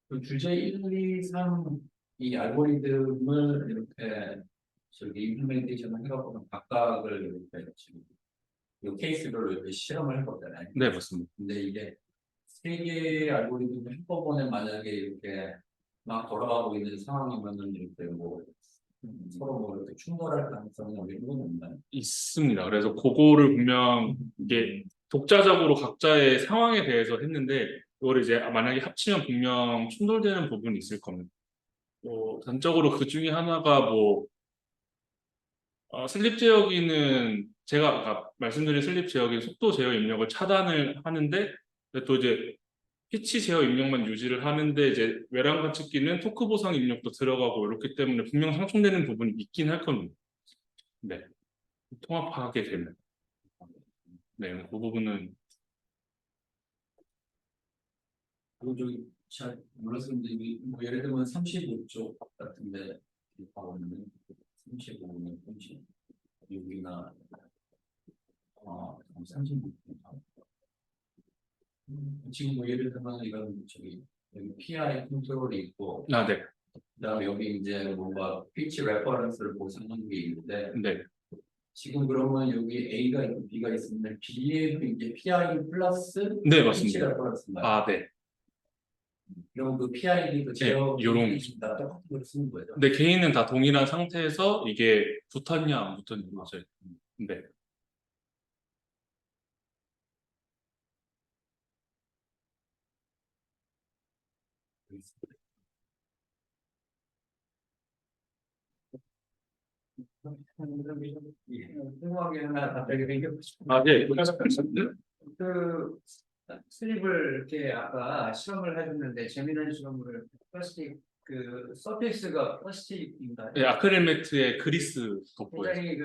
그 주제 1, 2, 3 이 알고리즘을 이렇게 저기 임플멘테이션을 해갖고 각각을 이렇게 지금 이 케이스별로 이렇게 실험을 해보잖아요. 네, 맞습니다. 근데 이게 세 개의 알고리즘을 한꺼번에 만약에 이렇게 막 돌아가고 있는 상황이면은 이렇게 뭐 서로 뭐 이렇게 충돌할 가능성이 이런 건 없나요? 있습니다. 그래서 그거를 분명 이게 독자적으로 각자의 상황에 대해서 했는데 이걸 이제 만약에 합치면 분명 충돌되는 부분이 있을 겁니다. 단적으로 그 중에 하나가 뭐 슬립 제어기는 제가 아까 말씀드린 슬립 제어기 속도 제어 입력을 차단을 하는데 또 이제 피치 제어 입력만 유지를 하는데 이제 외랑 관측기는 토크 보상 입력도 들어가고 이렇기 때문에 분명 상충되는 부분이 있긴 할 겁니다. 네, 통합하게 되면. 네, 그 부분은 그리고 저기 잘 몰랐었는데 뭐 예를 들면 35쪽 같은데 보면 35는 36이나 36. 지금 뭐 예를 들면 이런 저기 여기 PI 컨트롤이 있고 네, 그다음에 여기 이제 뭔가 피치 레퍼런스를 보상하는 게 있는데 네, 지금 그러면 여기 A가 있고 B가 있으면 B에도 이제 PI 플러스 네, 피치 맞습니다. 레퍼런스인가요? 네, 그럼 그 PI도 제어 요런 다 똑같은 걸 쓰는 거죠. 네, 개인은 다 동일한 상태에서 이게 붙었냐 안 붙었냐 맞아요. 네, 궁금한 게 하나 갑자기 생겼고 네, 그 슬립을 이렇게 아까 실험을 해줬는데 재미난 실험을 플라스틱 그 서페이스가 플라스틱인가요? 네, 아크릴 매트에 그리스 덮고요. 굉장히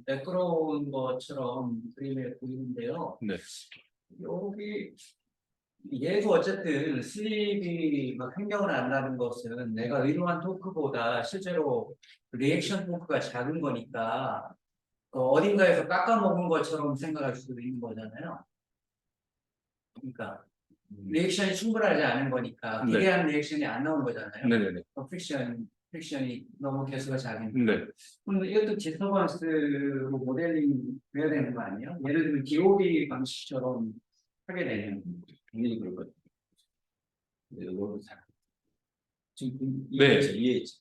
매끄러운 것처럼 그림에 보이는데요. 네, 여기 얘도 어쨌든 슬립이 막 행동을 안 나는 것은 내가 의도한 토크보다 실제로 리액션 토크가 작은 거니까 어딘가에서 깎아먹은 것처럼 생각할 수도 있는 거잖아요. 그러니까 리액션이 충분하지 않은 거니까 네. 기대한 리액션이 안 나온 거잖아요. 네네네. 프릭션이 너무 개수가 작으니까. 네, 그럼 이것도 디스터번스로 모델링 돼야 되는 거 아니에요? 예를 들면 DOB 방식처럼 하게 되면 당연히 그럴 거예요. 이거는 지금 네. 이해했지.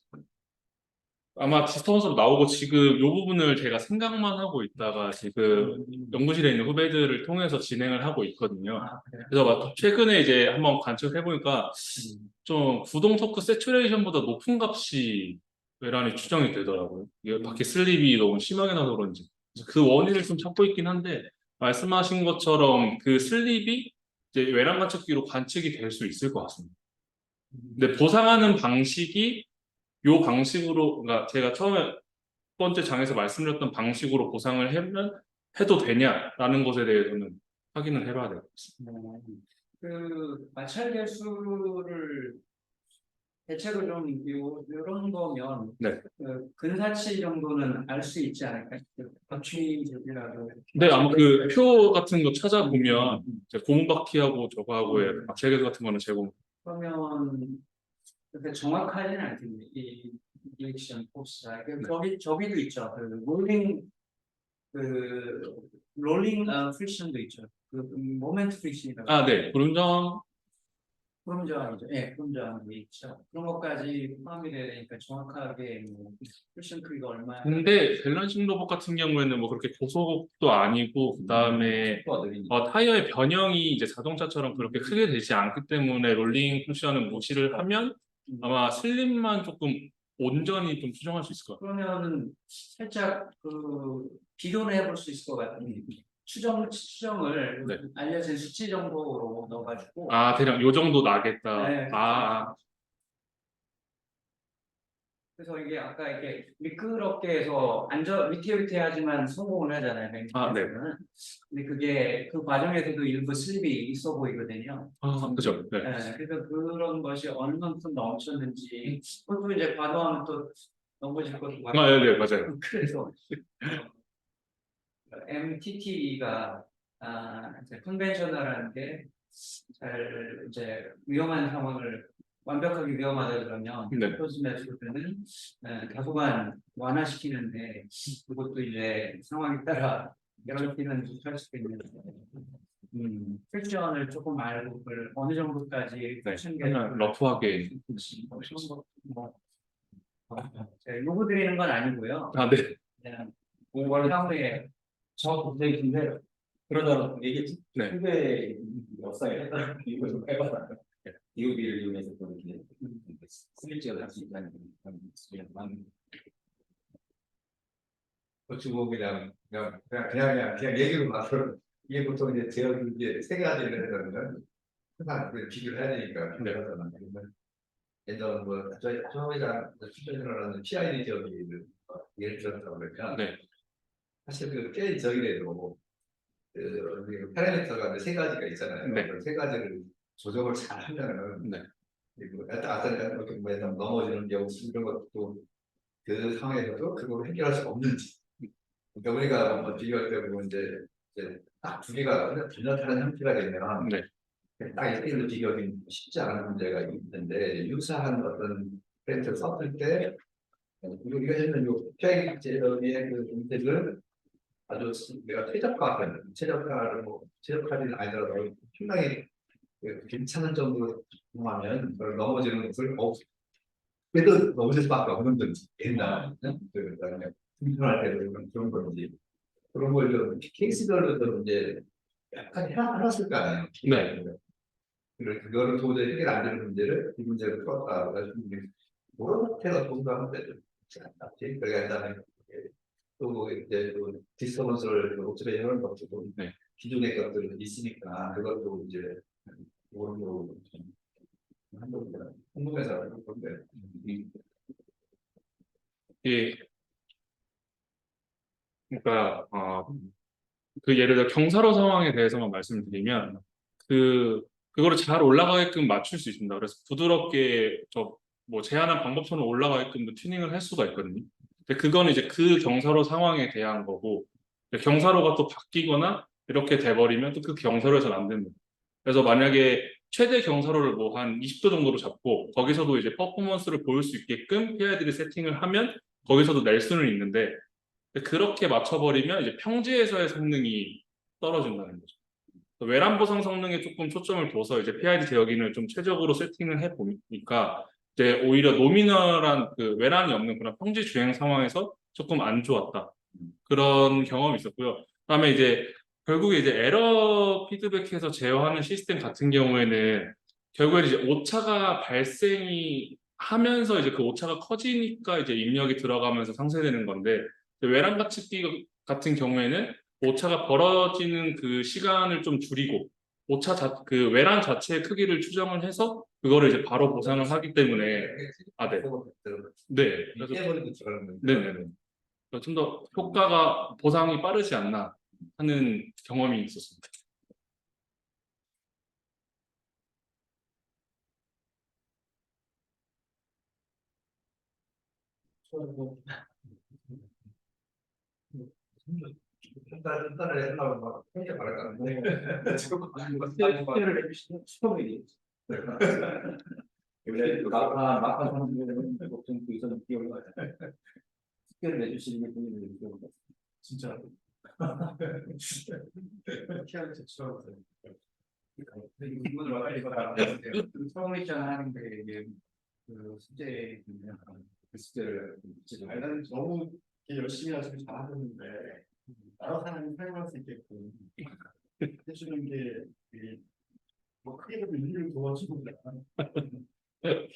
아마 디스턴스로 나오고 지금 이 부분을 제가 생각만 하고 있다가 지금 연구실에 있는 후배들을 통해서 진행을 하고 있거든요. 그래요? 그래서 막 최근에 이제 한번 관측해 보니까 좀 구동 토크 세츄레이션보다 높은 값이 외란이 추정이 되더라고요. 이게 밖에 슬립이 너무 심하게 나서 그런지 그래서 그 원인을 좀 찾고 있긴 한데 말씀하신 것처럼 그 슬립이 이제 외란 관측기로 관측이 될 수 있을 것 같습니다. 근데 보상하는 방식이 요 방식으로, 그러니까 제가 처음에 첫 번째 장에서 말씀드렸던 방식으로 보상을 해도 되냐라는 것에 대해서는 확인을 해봐야 될 것 같습니다. 그 마찰 개수를 대체로 좀 이런 거면 네. 근사치 정도는 알 수 있지 않을까요? 격추이라고. 네, 아마 그 표 같은 거 찾아보면 이제 고무바퀴하고 저거하고의 마찰 개수 같은 거는 제공. 그러면 그렇게 정확하지는 않겠네. 이 리액션 포스가. 저기도 있죠. 롤링 프릭션도 있죠. 모멘트 프릭션이라고. 네. 불운전 그럼 저항이죠. 예, 그럼 저항이 있죠. 그런 것까지 포함이 돼야 되니까 정확하게 뭐 쿠션 크기가 얼마야. 근데 밸런싱 로봇 같은 경우에는 뭐 그렇게 고속도 아니고 그다음에 속도가 느리니까. 타이어의 변형이 이제 자동차처럼 그렇게 크게 되지 않기 때문에 롤링 쿠션은 무시를 하면 아마 슬림만 조금 온전히 좀 수정할 수 있을 것 같아요. 그러면은 살짝 그 비교를 해볼 수 있을 것 같아요. 추정을 네. 알려진 수치 정도로 넣어가지고 아, 대략 요 정도 나겠다. 네, 아, 그래서 이게 아까 이렇게 미끄럽게 해서 위태위태하지만 성공을 하잖아요. 아, 네. 뱅크에서는. 근데 그게 그 과정에서도 일부 슬립이 있어 보이거든요. 그죠. 네. 네, 그래서 그런 것이 어느 만큼 넘쳤는지 그것도 이제 과도하면 또 넘어질 것도 같고 네, 네, 맞아요. 그래서 MTT가 이제 컨벤셔널한 게 잘 이제 위험한 상황을 완벽하게 위험하다 그러면 네. 프로즈 메소드는 다소간 완화시키는데 그것도 이제 상황에 따라 여러 끼는 할 수도 있는데 프릭션을 조금 알고 그걸 어느 정도까지 프릭션 그냥 러프하게. 뭐 요구 드리는 건 아니고요. 아, 네. 그냥 공부를 향후에 저 고객인데 그러다 얘기했지. 네. 후배 역사에 이거 좀 해봤어요. DOB를 이용해서 또 이렇게 스위치가 할 수 있다는 그런 많은. 지금 그냥 얘기로 봐서 이게 보통 이제 제어를 이제 세 가지를 해서는 항상 비교를 해야 되니까 네. 그러면 예전 뭐 저희 처음에랑 추천이라는 PID 지역을 예를 들었다고 그러면 네. 사실 그 PID 지역이라도 그 파라미터가 세 가지가 있잖아요. 네. 그 세 가지를 조정을 잘 하면은 네. 그리고 아까 이렇게 뭐 넘어지는 경우 이런 것도 그 상황에서도 그걸 해결할 수 없는지. 그러니까 우리가 뭐 비교할 때 보면 이제 딱 두 개가 균형타는 형태가 되면 네. 딱 이렇게 비교하기 쉽지 않은 문제가 있는데 유사한 어떤 프레임을 썼을 때 우리가 했는 요 PI 제어의 그 문제를 아주 내가 최적화를 뭐 최적화는 아니더라도 상당히 괜찮은 정도로 하면 그걸 넘어지는 것을 그래도 넘어질 수밖에 없는 건지 옛날 그다음에 승선할 때도 그런 건지 그런 걸 좀 케이스별로 좀 이제 약간 해놨을 거 아니에요. 네. 그거를 도저히 해결 안 되는 문제를 이 문제로 풀었다. 그래서 그런 형태가 동감하면 되죠. 그러니까 일단은 또 이제 또 디스터번스를 옵티베이션을 거치고 네. 기존의 것들은 있으니까 그것도 이제 그걸로 한국에서 하는 건데 예. 그러니까 그 예를 들어 경사로 상황에 대해서만 말씀드리면 그거를 잘 올라가게끔 맞출 수 있습니다. 그래서 부드럽게 뭐 제한한 방법처럼 올라가게끔 튜닝을 할 수가 있거든요. 근데 그거는 이제 그 경사로 상황에 대한 거고 경사로가 또 바뀌거나 이렇게 돼버리면 또 그 경사로에서는 안 됩니다. 그래서 만약에 최대 경사로를 뭐 한 20도 정도로 잡고 거기서도 이제 퍼포먼스를 보일 수 있게끔 PID를 세팅을 하면 거기서도 낼 수는 있는데 그렇게 맞춰버리면 이제 평지에서의 성능이 떨어진다는 거죠. 외란 보상 성능에 조금 초점을 둬서 이제 PID 제어기를 좀 최적으로 세팅을 해 보니까 이제 오히려 노미널한 그 외란이 없는 그런 평지 주행 상황에서 조금 안 좋았다. 그런 경험이 있었고요. 그다음에 이제 결국에 이제 에러 피드백해서 제어하는 시스템 같은 경우에는 결국에 이제 오차가 발생이 하면서 이제 그 오차가 커지니까 이제 입력이 들어가면서 상쇄되는 건데 외란 가측기 같은 경우에는 오차가 벌어지는 그 시간을 좀 줄이고 그 외란 자체의 크기를 추정을 해서 그거를 이제 바로 보상을 하기 때문에 네. 네. 그래서 네네네. 좀 더 효과가 보상이 빠르지 않나 하는 경험이 있었습니다. 한달에 하려고 막 혼자 말할까 지금 스테이를 해주시는 슈퍼맨이. 막판 사람들은 보통 그 이전 기억을 가요. 스테이를 내주시는 게 본인의 기억을 가요. 진짜. 피아노 제출하고 이분을 빨리 프로모션 하는 게 이게 그 숙제군요. 그 숙제를 아니, 나는 너무 이렇게 열심히 하시고 잘하셨는데 여러 사람이 사용할 수 있게끔 해주는 게 이게 뭐 크게도 인류를 도와주고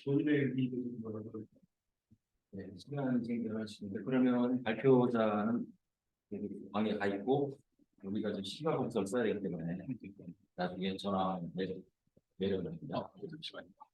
본인의 의미도 좀 뭐라고 네, 시간 제공을 하시는데 그러면 발표자는 방에 가 있고 우리가 좀 시각검사를 써야 되기 때문에 나중에 전화 내려드립니다. 잠시만요.